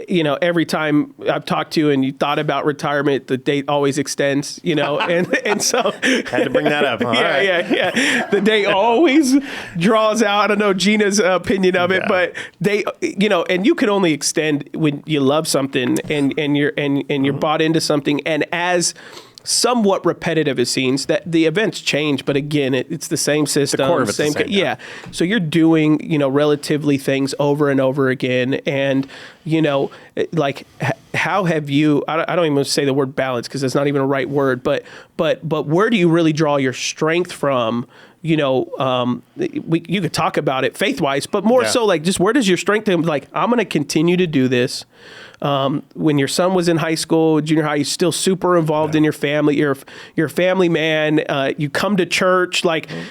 Speaker 1: every time I've talked to you and you thought about retirement, the date always extends, and so.
Speaker 2: Had to bring that up. Huh?
Speaker 1: Yeah. The date always draws out. I don't know Gina's opinion of it, but they, and you can only extend when you love something and you're bought into something. And as somewhat repetitive it seems, that the events change, but again, it's the same system.
Speaker 2: The core of it's the same.
Speaker 1: Yeah. So you're doing, relatively things over and over again. And, like how have you, I don't even say the word balance because it's not even a right word, but where do you really draw your strength from? You could talk about it faith-wise, but more so like just where does your strength come? Like, I'm going to continue to do this. When your son was in high school, junior high, you're still super involved in your family. You're a family man. You come to church,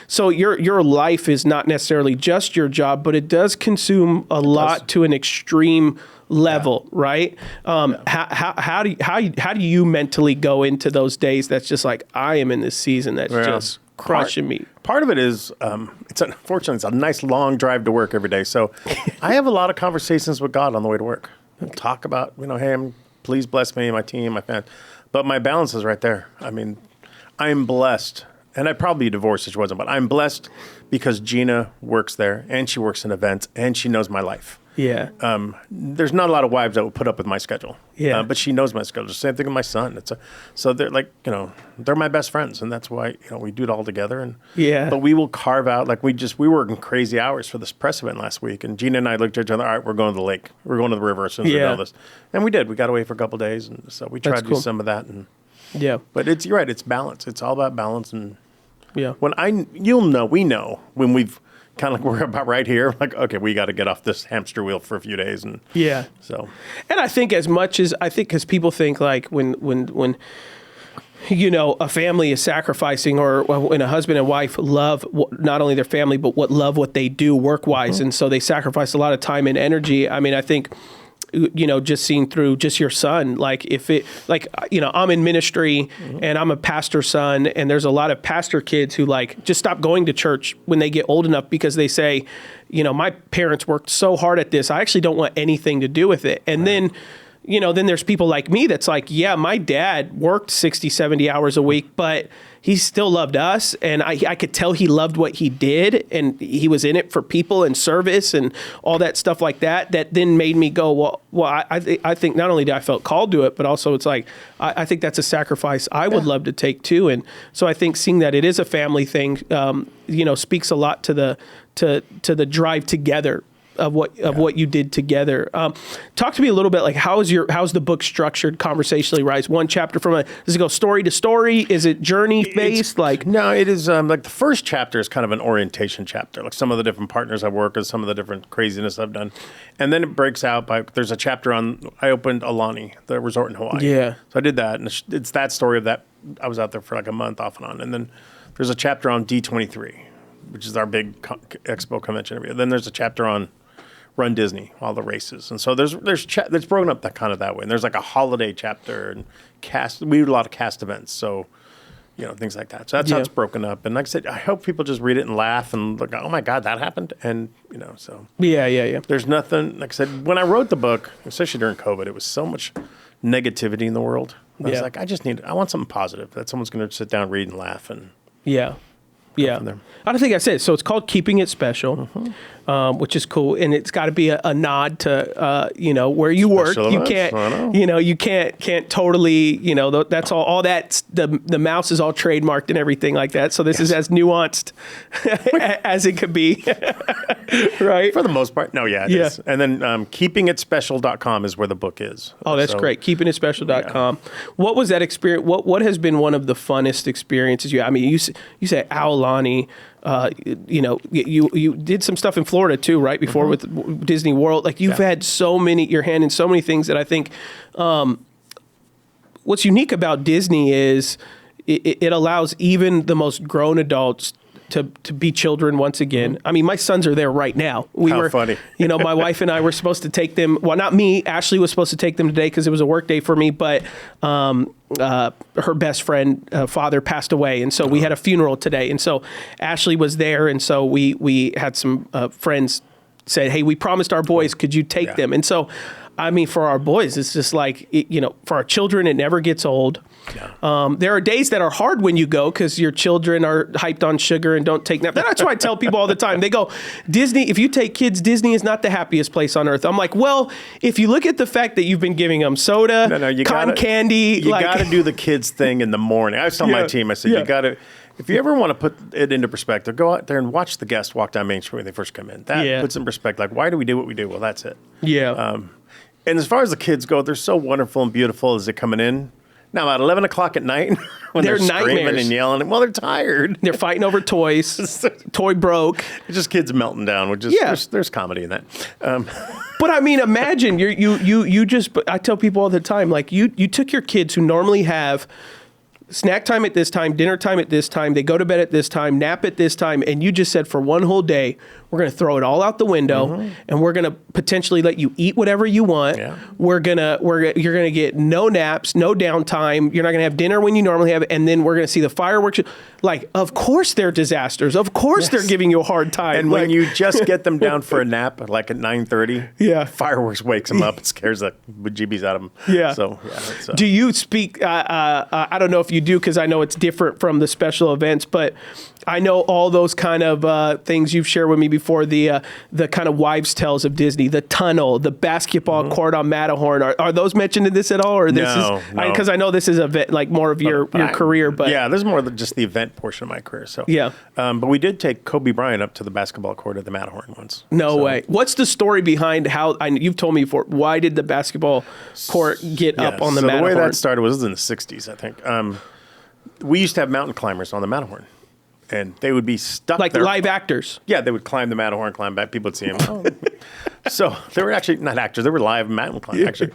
Speaker 1: so your life is not necessarily just your job, but it does consume a lot to an extreme level, right? How do you mentally go into those days? That's just like, I am in this season. That's just crushing me.
Speaker 2: Part of it is, it's unfortunately, it's a nice long drive to work every day. So I have a lot of conversations with God on the way to work. We'll talk about, hey, please bless me, my team, my family. But my balance is right there. I mean, I'm blessed. And I'd probably be divorced if she wasn't, but I'm blessed because Gina works there and she works in events and she knows my life.
Speaker 1: Yeah.
Speaker 2: There's not a lot of wives that would put up with my schedule.
Speaker 1: Yeah.
Speaker 2: But she knows my schedule. Same thing with my son. So they're like, they're my best friends, and that's why we do it all together. And
Speaker 1: yeah.
Speaker 2: But we will carve out we working crazy hours for this press event last week, and Gina and I looked at each other. All right, we're going to the lake. We're going to the river as soon as we know this, and we did. We got away for a couple of days, and so we tried to do some of that. And but you're right. It's balance. It's all about balance. And when we know when we've kind of like we're about right here, like, okay, we got to get off this hamster wheel for a few days. And so,
Speaker 1: and I think because people think like when a family is sacrificing, or when a husband and wife love not only their family, but love what they do work-wise. And so they sacrifice a lot of time and energy. I mean, I think, just seeing through just your son, like I'm in ministry and I'm a pastor's son, and there's a lot of pastor kids who just stop going to church when they get old enough because they say, my parents worked so hard at this. I actually don't want anything to do with it. And then there's people like me that's like, yeah, my dad worked 60, 70 hours a week, but he still loved us. And I could tell he loved what he did. And he was in it for people and service and all that stuff like that. That then made me go, well, I think not only did I felt called to it, but also it's like, I think that's a sacrifice I would love to take too. And so I think seeing that it is a family thing, speaks a lot to the drive together of what you did together. Talk to me a little bit, like how's the book structured conversationally, Rise? One chapter does it go story to story? Is it journey based?
Speaker 2: No, it is like the first chapter is kind of an orientation chapter, like some of the different partners I work with, some of the different craziness I've done. And then it breaks out there's a chapter I opened Alani, the resort in Hawaii.
Speaker 1: Yeah.
Speaker 2: So I did that, and it's that story of that. I was out there for like a month off and on. And then there's a chapter on D23, which is our big expo convention every year. Then there's a chapter on Run Disney, all the races. And so there's broken up that way. And there's like a holiday chapter and we do a lot of cast events. So, things like that. So that's how it's broken up. And like I said, I hope people just read it and laugh and look, oh my God, that happened. And, so.
Speaker 1: Yeah.
Speaker 2: There's nothing, like I said, when I wrote the book, especially during COVID, it was so much negativity in the world. I was like, I want something positive that someone's going to sit down, read and laugh. And
Speaker 1: yeah. I don't think I said it. So it's called Keeping It Special, which is cool, and it's got to be a nod to where you work. You can't, you can't totally, that's all that the mouse is all trademarked and everything like that. So this is as nuanced as it could be, right?
Speaker 2: For the most part, no, it is. And then keepingitspecial.com is where the book is.
Speaker 1: Oh, that's great. Keepingitspecial.com. What was that experience? What has been one of the funnest experiences you? I mean, you say Aulani. You did some stuff in Florida too, right? Before with Disney World, like you've had your hand in so many things that I think. What's unique about Disney is it allows even the most grown adults to be children once again. I mean, my sons are there right now.
Speaker 2: How funny.
Speaker 1: My wife and I were supposed to take them. Well, not me. Ashley was supposed to take them today because it was a work day for me. But her best friend father passed away, and so we had a funeral today. And so Ashley was there, and so we had some friends said, "Hey, we promised our boys. Could you take them?" And so, I mean, for our boys, it's just like for our children, it never gets old. Yeah. There are days that are hard when you go because your children are hyped on sugar and don't take naps. That's why I tell people all the time. They go, Disney, if you take kids, Disney is not the happiest place on earth. I'm like, well, if you look at the fact that you've been giving them soda, cotton candy.
Speaker 2: You got to do the kids thing in the morning. I was telling my team, I said, you got to, if you ever want to put it into perspective, go out there and watch the guests walk down Main Street when they first come in. That puts in perspective, like, why do we do what we do? Well, that's it.
Speaker 1: Yeah.
Speaker 2: And as far as the kids go, they're so wonderful and beautiful as they're coming in. Now, at 11 o'clock at night, when they're screaming and yelling, well, they're tired.
Speaker 1: They're fighting over toys. Toy broke.
Speaker 2: It's just kids melting down, which is, there's comedy in that.
Speaker 1: But I mean, imagine you just, I tell people all the time, like you took your kids who normally have snack time at this time, dinner time at this time, they go to bed at this time, nap at this time, and you just said for one whole day, we're going to throw it all out the window, and we're going to potentially let you eat whatever you want. Yeah. You're going to get no naps, no downtime. You're not going to have dinner when you normally have it, and then we're going to see the fireworks. Like, of course they're disasters. Of course they're giving you a hard time.
Speaker 2: And when you just get them down for a nap, like at 9:30, fireworks wakes them up. It scares the bejeebies out of them.
Speaker 1: Yeah.
Speaker 2: So,
Speaker 1: do you speak? I don't know if you do, because I know it's different from the special events, but I know all those kind of things you've shared with me before, the kind of wives' tales of Disney, the tunnel, the basketball court on Matterhorn. Are those mentioned in this at all? Or
Speaker 2: No.
Speaker 1: Because I know this is like more of your career. But
Speaker 2: yeah, this is more than just the event portion of my career. So
Speaker 1: yeah.
Speaker 2: But we did take Kobe Bryant up to the basketball court at the Matterhorn once.
Speaker 1: No way. What's the story behind how, you've told me before, why did the basketball court get up on the Matterhorn?
Speaker 2: The way that started was in the 60s, I think. We used to have mountain climbers on the Matterhorn. And they would be stuck
Speaker 1: like
Speaker 2: there.
Speaker 1: Live actors.
Speaker 2: Yeah, they would climb the Matterhorn, climb back. People would see them. So they were actually not actors. They were live mountain climbers, actually.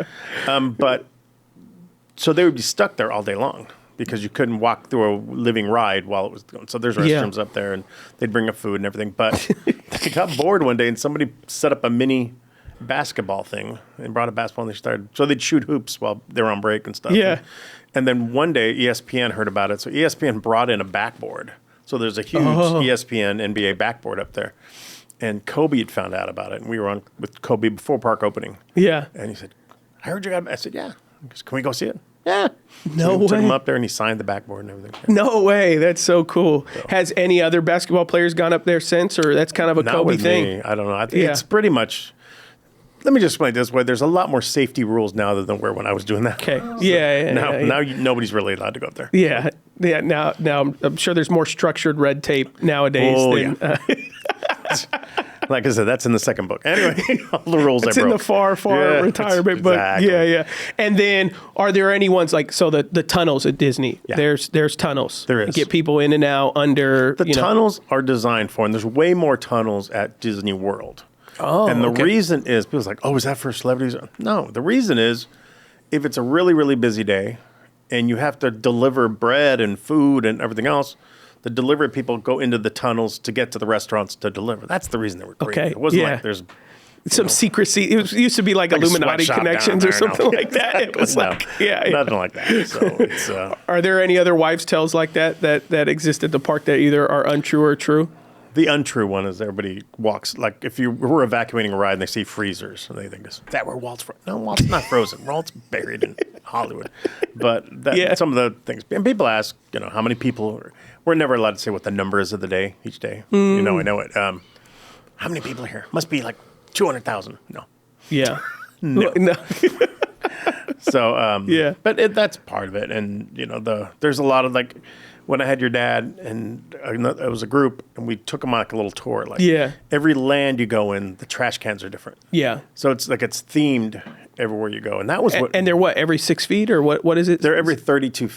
Speaker 2: So they would be stuck there all day long because you couldn't walk through a living ride while it was going. So there's restrooms up there, and they'd bring up food and everything. But they got bored one day, and somebody set up a mini basketball thing and brought a basketball, and they started. So they'd shoot hoops while they were on break and stuff.
Speaker 1: Yeah.
Speaker 2: And then one day, ESPN heard about it. So ESPN brought in a backboard. So there's a huge ESPN NBA backboard up there. And Kobe had found out about it. And we were on with Kobe before park opening.
Speaker 1: Yeah.
Speaker 2: And he said, I heard you got it. I said, yeah. He goes, can we go see it? Yeah.
Speaker 1: No way.
Speaker 2: Took him up there and he signed the backboard and everything. Yeah.
Speaker 1: No way. That's so cool. So. Has any other basketball players gone up there since, or that's kind of a Kobe thing?
Speaker 2: Me. I don't know. It's pretty much... Let me just explain it this way. There's a lot more safety rules now than there were when I was doing that.
Speaker 1: Okay.
Speaker 2: Now nobody's really allowed to go up there.
Speaker 1: Yeah. Yeah. Now I'm sure there's more structured red tape nowadays.
Speaker 2: Like I said, that's in the second book. Anyway, all the rules
Speaker 1: it's
Speaker 2: I broke.
Speaker 1: in the far retirement book. Yeah. And then, are there any ones like the tunnels at Disney? Yeah. There's tunnels.
Speaker 2: There is.
Speaker 1: Get people in and out under.
Speaker 2: The tunnels are designed for, and there's way more tunnels at Disney World.
Speaker 1: Oh,
Speaker 2: and the reason is, people's like, oh, is that for celebrities? No, the reason is, if it's a really, really busy day and you have to deliver bread and food and everything else, the delivery people go into the tunnels to get to the restaurants to deliver. That's the reason they were created.
Speaker 1: Okay.
Speaker 2: It wasn't like there's
Speaker 1: some secrecy. It used to be like Illuminati connections or something like that. It was nothing
Speaker 2: like that. So it's,
Speaker 1: are there any other wives' tales like that exist at the park that either are untrue or true?
Speaker 2: The untrue one is everybody walks, like if you were evacuating a ride and they see freezers and they think, is that where Walt's frozen? No, Walt's not frozen. Walt's buried in Hollywood. But some of the things, and people ask, how many people, we're never allowed to say what the number is of the day, each day. I know it. How many people are here? Must be like 200,000. No.
Speaker 1: Yeah.
Speaker 2: No. So, but that's part of it. And, there's a lot of when I had your dad and it was a group and we took them on like a little tour. Every land you go in, the trash cans are different. Yeah. So it's it's themed everywhere you go. And that was
Speaker 1: And they're every 6 feet or what is it?
Speaker 2: They're every 32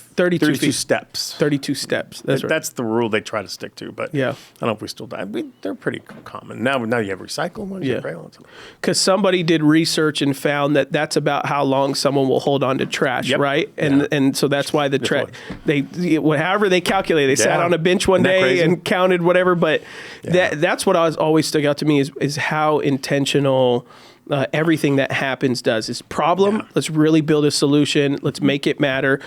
Speaker 2: steps.
Speaker 1: 32 steps. That's right.
Speaker 2: That's the rule they try to stick to. But I don't know if we still die. They're pretty common. Now you have recycle ones.
Speaker 1: Because somebody did research and found that that's about how long someone will hold on to trash, right? And so that's why the trash, however they calculate, they sat on a bench one day and counted whatever. But that's what always stuck out to me is how intentional everything that happens does. Is problem, let's really build a solution. Let's make it matter.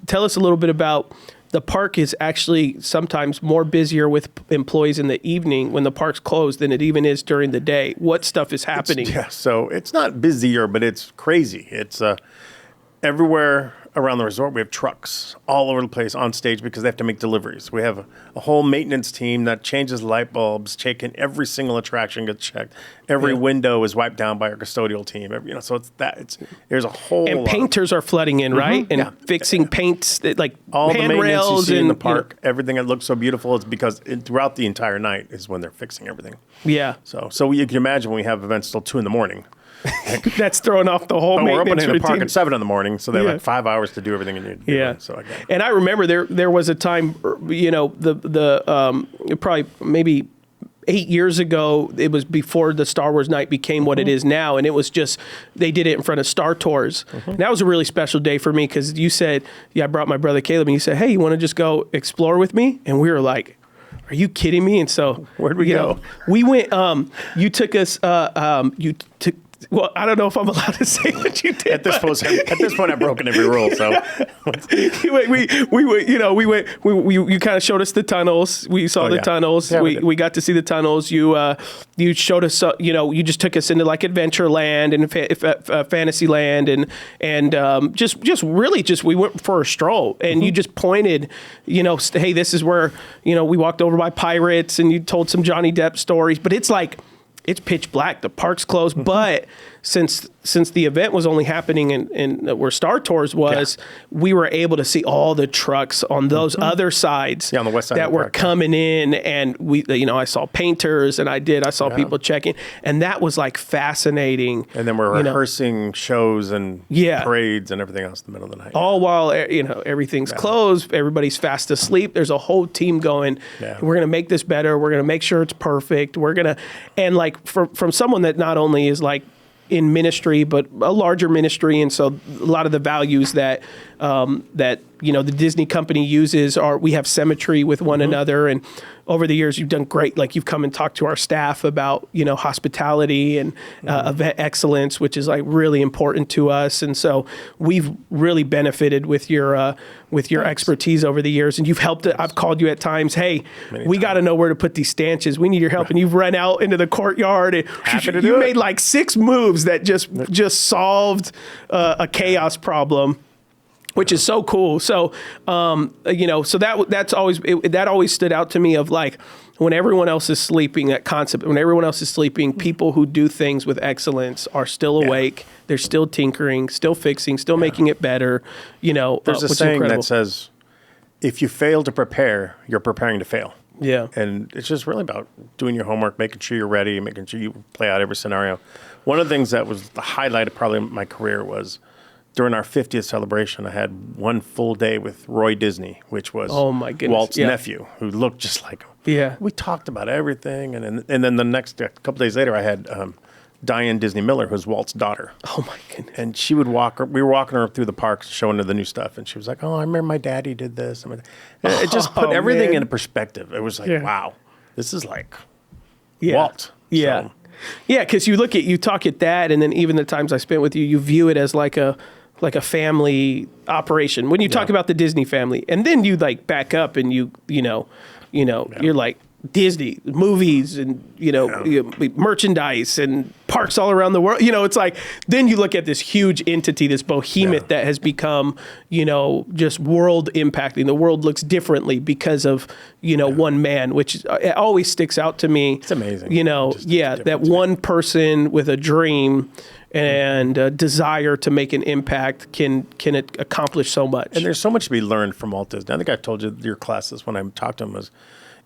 Speaker 1: Tell us a little bit about the park is actually sometimes more busier with employees in the evening when the park's closed than it even is during the day. What stuff is happening?
Speaker 2: So it's not busier, but it's crazy. It's everywhere around the resort. We have trucks all over the place on stage because they have to make deliveries. We have a whole maintenance team that changes light bulbs, checking every single attraction gets checked. Every window is wiped down by our custodial team. So there's a whole
Speaker 1: and painters are flooding in, right? And fixing paints like
Speaker 2: all
Speaker 1: hand
Speaker 2: the maintenance
Speaker 1: rails
Speaker 2: you see in the park. Everything that looks so beautiful is because throughout the entire night is when they're fixing everything.
Speaker 1: Yeah.
Speaker 2: So you can imagine when we have events till 2 a.m.
Speaker 1: That's throwing off the whole maintenance
Speaker 2: we're opening
Speaker 1: routine.
Speaker 2: the park at 7 a.m, so they have 5 hours to do everything in your So
Speaker 1: and I remember there was a time, the probably maybe 8 years ago. It was before the Star Wars night became what it is now. And it was just, they did it in front of Star Tours. And that was a really special day for me because you said, I brought my brother Caleb and you said, hey, you want to just go explore with me? And we were like, are you kidding me? And so
Speaker 2: where'd we go?
Speaker 1: We went, you took us, well, I don't know if I'm allowed to say what you did.
Speaker 2: At this point, I've broken every rule. So
Speaker 1: you kind of showed us the tunnels. We saw the tunnels.
Speaker 2: Yeah,
Speaker 1: we got to see the tunnels. You showed us. You just took us into like Adventureland and Fantasyland and just we went for a stroll. And you just pointed, hey, this is where we walked over by pirates and you told some Johnny Depp stories. But it's like, it's pitch black. The park's closed, but since the event was only happening in where Star Tours was, we were able to see all the trucks on those other sides
Speaker 2: on the west side
Speaker 1: that
Speaker 2: of the
Speaker 1: were
Speaker 2: park,
Speaker 1: coming in, and I saw painters, and I saw people checking, and that was like fascinating.
Speaker 2: And then we're rehearsing shows and parades and everything else in the middle of the night.
Speaker 1: All while everything's closed, everybody's fast asleep. There's a whole team going. We're gonna make this better. We're gonna make sure it's perfect. And like from someone that not only is like in ministry, but a larger ministry. And so a lot of the values that the Disney company uses are, we have symmetry with one another. And over the years, you've done great. Like you've come and talked to our staff about, hospitality and event excellence, which is like really important to us. And so we've really benefited with your expertise over the years. And you've helped it. I've called you at times, hey, we got to know where to put these stanchions. We need your help. And you've run out into the courtyard and you made like 6 moves that just solved a chaos problem, which is so cool. So, so that always stood out to me of like, when everyone else is sleeping, that concept, when everyone else is sleeping, people who do things with excellence are still awake. They're still tinkering, still fixing, still making it better.
Speaker 2: There's a saying that says, if you fail to prepare, you're preparing to fail.
Speaker 1: Yeah.
Speaker 2: And it's just really about doing your homework, making sure you're ready, making sure you play out every scenario. One of the things that was the highlight of probably my career was during our 50th celebration, I had one full day with Roy Disney, which was Walt's nephew, who looked just like him.
Speaker 1: Yeah.
Speaker 2: We talked about everything. And then the next couple days later, I had Diane Disney Miller, who's Walt's daughter.
Speaker 1: Oh, my goodness.
Speaker 2: And she would we were walking her through the park, showing her the new stuff. And she was like, oh, I remember my daddy did this. It just put everything in perspective. It was like, wow, this is like Walt.
Speaker 1: Yeah.
Speaker 2: So,
Speaker 1: yeah, because you talk at that, and then even the times I spent with you, you view it as like a family operation. When you talk about the Disney family, and then you like back up and you're like Disney movies and merchandise and parks all around the world. It's like then you look at this huge entity, this behemoth that has become just world impacting. The world looks differently because of one man, which it always sticks out to me.
Speaker 2: It's amazing.
Speaker 1: That one person with a dream and a desire to make an impact can accomplish so much.
Speaker 2: And there's so much to be learned from Walt Disney. I think I told you your classes when I talked to him was,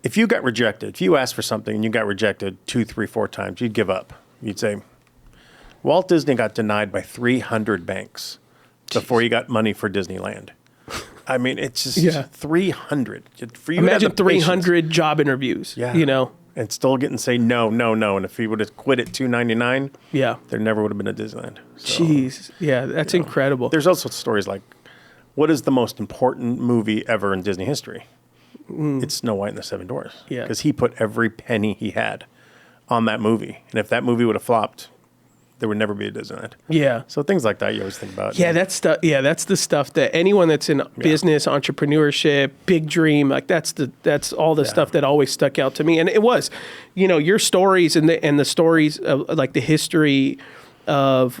Speaker 2: if you got rejected, if you asked for something and you got rejected 2, 3, 4 times, you'd give up. You'd say, Walt Disney got denied by 300 banks before he got money for Disneyland. I mean, it's just 300. For you
Speaker 1: imagine 300 job interviews.
Speaker 2: And still getting say no. And if he would have quit at $299, there never would have been a Disneyland. So,
Speaker 1: jeez, that's incredible.
Speaker 2: There's also stories like, what is the most important movie ever in Disney history? It's Snow White and the Seven Dwarfs.
Speaker 1: Yeah,
Speaker 2: because he put every penny he had on that movie, and if that movie would have flopped, there would never be a Disneyland. Yeah. So things like that you always think about.
Speaker 1: Yeah, that's the stuff that anyone that's in business, entrepreneurship, big dream, like that's all the stuff that always stuck out to me. And it was, your stories and the stories of like the history of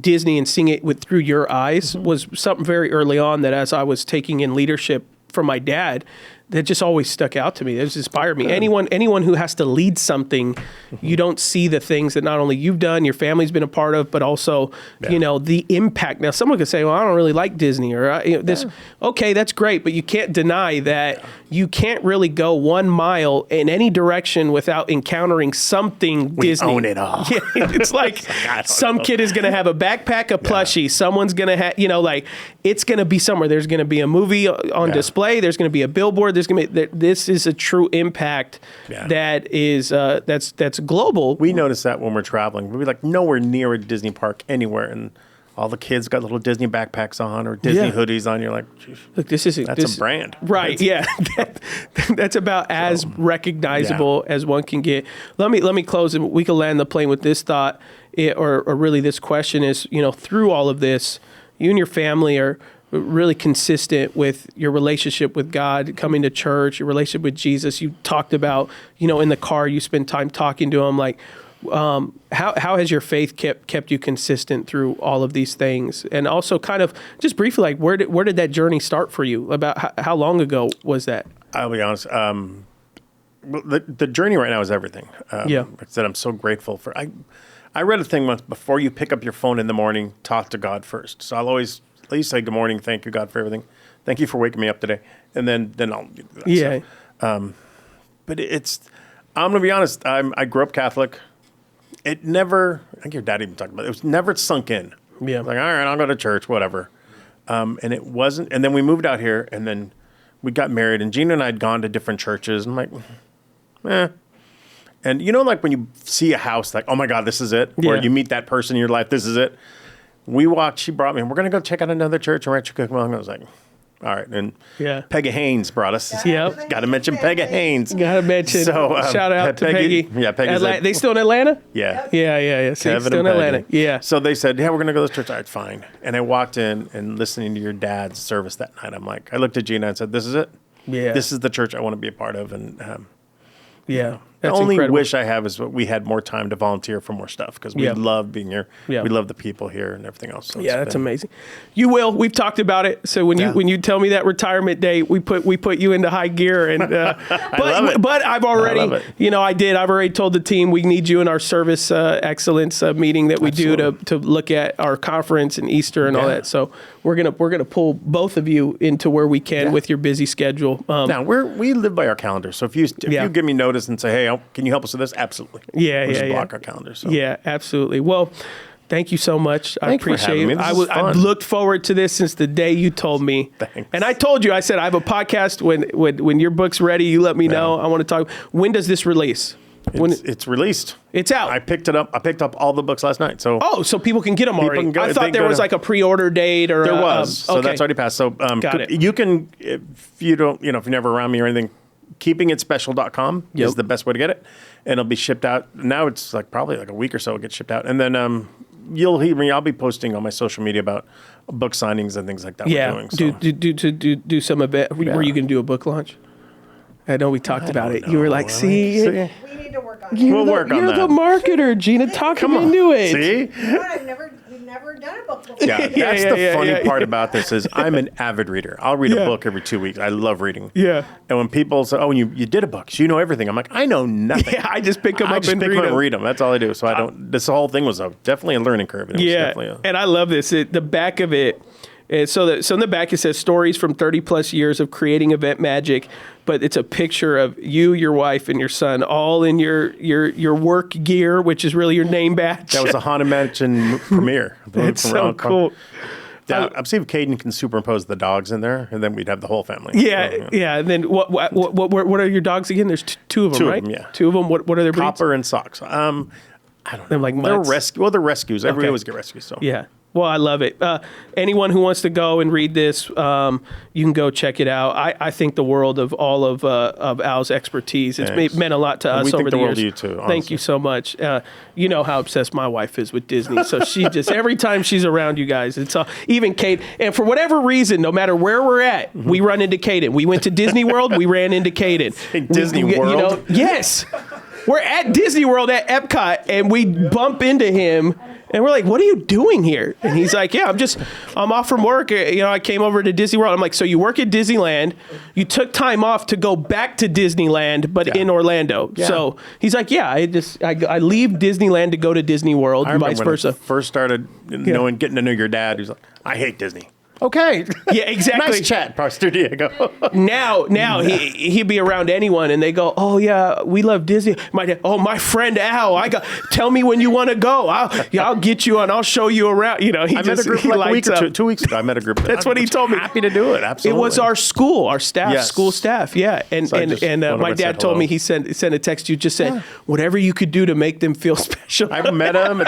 Speaker 1: Disney and seeing it through your eyes was something very early on that as I was taking in leadership from my dad, that just always stuck out to me. It just inspired me. Anyone who has to lead something, you don't see the things that not only you've done, your family's been a part of, but also, the impact. Now, someone could say, well, I don't really like Disney or this. Okay, that's great, but you can't deny that you can't really go 1 mile in any direction without encountering something Disney.
Speaker 2: We own it all.
Speaker 1: Yeah, it's like some kid is going to have a backpack, a plushie. Someone's going to have, it's going to be somewhere. There's going to be a movie on display. There's going to be a billboard. this is a true impact that is that's global.
Speaker 2: We notice that when we're traveling. We're like nowhere near a Disney park anywhere, and all the kids got little Disney backpacks on or Disney hoodies on. You're like,
Speaker 1: look, that's
Speaker 2: a brand,
Speaker 1: right? That's about as recognizable as one can get. Let me close, and we can land the plane with this thought, or really this question is, through all of this, you and your family are really consistent with your relationship with God, coming to church, your relationship with Jesus. You talked about, in the car, you spend time talking to him. Like, how has your faith kept you consistent through all of these things? And also kind of just briefly, like, where did that journey start for you? About how long ago was that?
Speaker 2: I'll be honest. The journey right now is everything. Like I said, I'm so grateful for, I read a thing once, before you pick up your phone in the morning, talk to God first. So I'll always at least say good morning, thank you, God, for everything. Thank you for waking me up today. And then I'll do that.
Speaker 1: Yeah.
Speaker 2: So, but I'm going to be honest, I grew up Catholic. It never, I think your dad even talked about it, it was never sunk in.
Speaker 1: Yeah.
Speaker 2: Like, all right, I'll go to church, whatever. And it wasn't, and then we moved out here, and then we got married, and Gina and I had gone to different churches. I'm like, And like when you see a house, like, oh my God, this is it. Or you meet that person in your life, this is it. She brought me, we're going to go check out another church in Rancho Cucamonga. I was like, all right. And Peggy Haynes brought us.
Speaker 1: Yep.
Speaker 2: Got to mention Peggy Haynes.
Speaker 1: Got to mention.
Speaker 2: So,
Speaker 1: shout out to Peggy.
Speaker 2: Yeah, Peggy.
Speaker 1: They still in Atlanta?
Speaker 2: Yeah.
Speaker 1: Yeah. See, still in Atlanta. Yeah.
Speaker 2: So they said, we're going to go to this church. All right, fine. And I walked in and listening to your dad's service that night, I'm like, I looked at Gina and said, this is it. Yeah. This is the church I want to be a part of. And the only wish I have is that we had more time to volunteer for more stuff, because we love being here. Yeah. We love the people here and everything else. So
Speaker 1: that's amazing. You will. We've talked about it. So when you tell me that retirement day, we put you into high gear. And but I've already, I've already told the team we need you in our service excellence meeting that we do to look at our conference and Easter and all that. So we're gonna pull both of you into where we can with your busy schedule.
Speaker 2: Now we live by our calendar. So if you give me notice and say, hey, can you help us with this? Absolutely. We'll just block our calendar. So.
Speaker 1: Yeah, absolutely. Well, thank you so much. I appreciate it. I've looked forward to this since the day you told me.
Speaker 2: Thanks.
Speaker 1: And I told you, I said, I have a podcast. When your book's ready, you let me know. I want to talk. When does this release?
Speaker 2: It's released.
Speaker 1: It's out.
Speaker 2: I picked it up. I picked up all the books last night. So
Speaker 1: so people can get them already. I thought there was like a pre-order date or
Speaker 2: there was. So that's already passed. So
Speaker 1: got it.
Speaker 2: You can, if you don't, if you're never around me or anything, keepingitspecial.com is the best way to get it, and it'll be shipped out. Now it's probably a week or so it gets shipped out, and then I'll be posting on my social media about book signings and things like that.
Speaker 1: Yeah,
Speaker 2: we're doing,
Speaker 1: do some event. Were you going to do a book launch? I know we talked about it. You were like, see?
Speaker 3: We need to work on it.
Speaker 2: We'll work on that.
Speaker 1: You're the marketer, Gina. Talk him into it.
Speaker 2: See?
Speaker 3: We've never done a book before.
Speaker 2: Yeah, that's the funny part about this is I'm an avid reader. I'll read a book every 2 weeks. I love reading.
Speaker 1: Yeah.
Speaker 2: And when people say, oh, you did a book, so you know everything. I'm like, I know nothing.
Speaker 1: Yeah, I just pick them up and read them.
Speaker 2: That's all I do. So I don't, this whole thing was definitely a learning curve.
Speaker 1: And I love this. The back of it, so in the back it says stories from 30 plus years of creating event magic, but it's a picture of you, your wife, and your son, all in your work gear, which is really your name badge.
Speaker 2: That was a Haunted Mansion premiere.
Speaker 1: It's so cool.
Speaker 2: I'm seeing if Caden can superimpose the dogs in there, and then we'd have the whole family.
Speaker 1: Yeah. And then what are your dogs again? There's two of them, right?
Speaker 2: Two of them, yeah.
Speaker 1: Two of them. What are their breeds?
Speaker 2: Copper and Socks. I don't know.
Speaker 1: They're like mutts.
Speaker 2: They're rescues. We always get rescues. So
Speaker 1: yeah. Well, I love it. Anyone who wants to go and read this, you can go check it out. I think the world of all of Al's expertise. It's meant a lot to us over the years.
Speaker 2: We think the world of you too.
Speaker 1: Thank you so much. You know how obsessed my wife is with Disney, so she just every time she's around you guys, it's all, even Kate. And for whatever reason, no matter where we're at, we run into Caden. We went to Disney World, we ran into Caden.
Speaker 2: Disney World,
Speaker 1: yes. We're at Disney World at Epcot, and we bump into him. And we're like, what are you doing here? And he's like, yeah, I'm off from work. I came over to Disney World. I'm like, so you work at Disneyland. You took time off to go back to Disneyland, but in Orlando. Yeah. So he's like, yeah, I leave Disneyland to go to Disney World, and vice versa.
Speaker 2: I first started getting to know your dad. He's like, I hate Disney. Okay.
Speaker 1: Yeah, exactly.
Speaker 2: Nice chat, Pastor Diego.
Speaker 1: Now he'd be around anyone and they go, oh yeah, we love Disney. My dad, oh, my friend Al, tell me when you want to go. I'll get you and I'll show you around. You know,
Speaker 2: I met a group like a week or 2 weeks ago. I met a group.
Speaker 1: That's what he told me.
Speaker 2: Happy to do it. Absolutely.
Speaker 1: It was our school, our staff,
Speaker 2: Yes.
Speaker 1: school staff. Yeah. And
Speaker 2: So
Speaker 1: my dad told me he sent a text. You just said, whatever you could do to make them feel special.
Speaker 2: I met him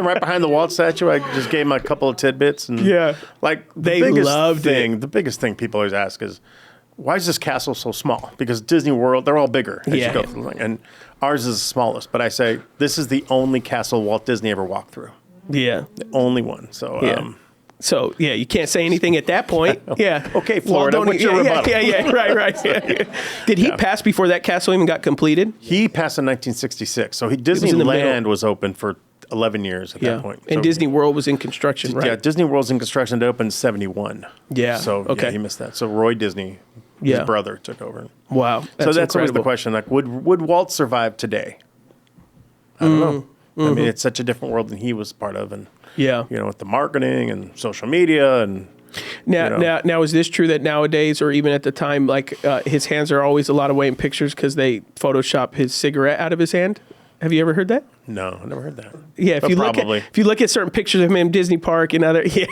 Speaker 2: right behind the Walt statue. I just gave him a couple of tidbits and like
Speaker 1: they loved it.
Speaker 2: The biggest thing people always ask is, why is this castle so small? Because Disney World, they're all bigger as you go through the thing. And ours is the smallest. But I say, this is the only castle Walt Disney ever walked through.
Speaker 1: Yeah.
Speaker 2: The only one. So,
Speaker 1: So, you can't say anything at that point. Yeah.
Speaker 2: Okay, Florida, what's your rebuttal?
Speaker 1: Yeah, right. Yeah. Did he pass before that castle even got completed?
Speaker 2: He passed in 1966. So
Speaker 1: in the
Speaker 2: Disneyland
Speaker 1: middle.
Speaker 2: was open for 11 years at that point.
Speaker 1: And
Speaker 2: So-
Speaker 1: Disney World was in construction, right?
Speaker 2: Yeah, Disney World's in construction. It opened in 71.
Speaker 1: Yeah,
Speaker 2: So
Speaker 1: okay.
Speaker 2: he missed that. So Roy Disney, his brother, took over.
Speaker 1: Wow.
Speaker 2: So that's always the question. Like, would Walt survive today? I don't know. I mean, it's such a different world than he was part of. And, with the marketing and social media and...
Speaker 1: Now, is this true that nowadays, or even at the time, like his hands are always a lot of weight in pictures because they Photoshop his cigarette out of his hand? Have you ever heard that?
Speaker 2: No, I never heard that.
Speaker 1: Yeah, if you look at certain pictures of him in Disney Park and other, yeah,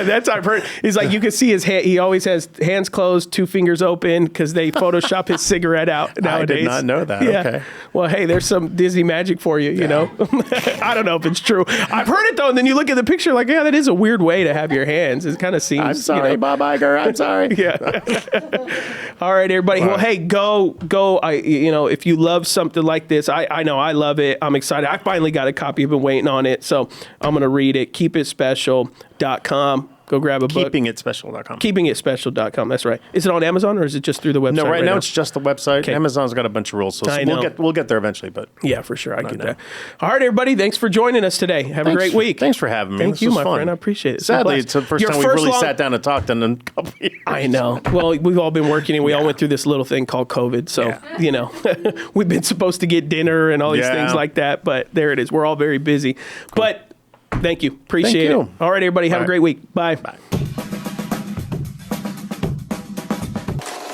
Speaker 1: that's what I've heard. It's like you can see his hand. He always has hands closed, 2 fingers open because they Photoshop his cigarette out nowadays.
Speaker 2: I did not know that.
Speaker 1: Yeah.
Speaker 2: Okay.
Speaker 1: Well, hey, there's some Disney magic for you. You know, I don't know if it's true. I've heard it though, and then you look at the picture, like, that is a weird way to have your hands. It kind of seems.
Speaker 2: I'm sorry, Bob Iger. I'm sorry.
Speaker 1: All right, everybody. Well, hey, go. If you love something like this, I know I love it. I'm excited. I finally got a copy. I've been waiting on it, so I'm gonna read it. KeepItSpecial.com. Go grab a book.
Speaker 2: KeepingItSpecial.com.
Speaker 1: KeepingItSpecial.com. That's right. Is it on Amazon or is it just through the website?
Speaker 2: No, right now it's just the website.
Speaker 1: Okay.
Speaker 2: Amazon's got a bunch of rules, so
Speaker 1: I know.
Speaker 2: we'll get there eventually. But
Speaker 1: yeah, for sure, I get that. All right, everybody. Thanks for joining us today. Have a great week.
Speaker 2: Thanks for having me.
Speaker 1: Thank
Speaker 2: This
Speaker 1: you,
Speaker 2: was
Speaker 1: my
Speaker 2: fun.
Speaker 1: friend. I appreciate it.
Speaker 2: Sadly, it's the first time we really sat down and talked in a couple of years.
Speaker 1: I know. Well, we've all been working and we all went through this little thing called COVID. So, we've been supposed to get dinner and all these things like that. But there it is. We're all very busy. Cool. But thank you. Appreciate it. All right, everybody. Have a great week. Bye.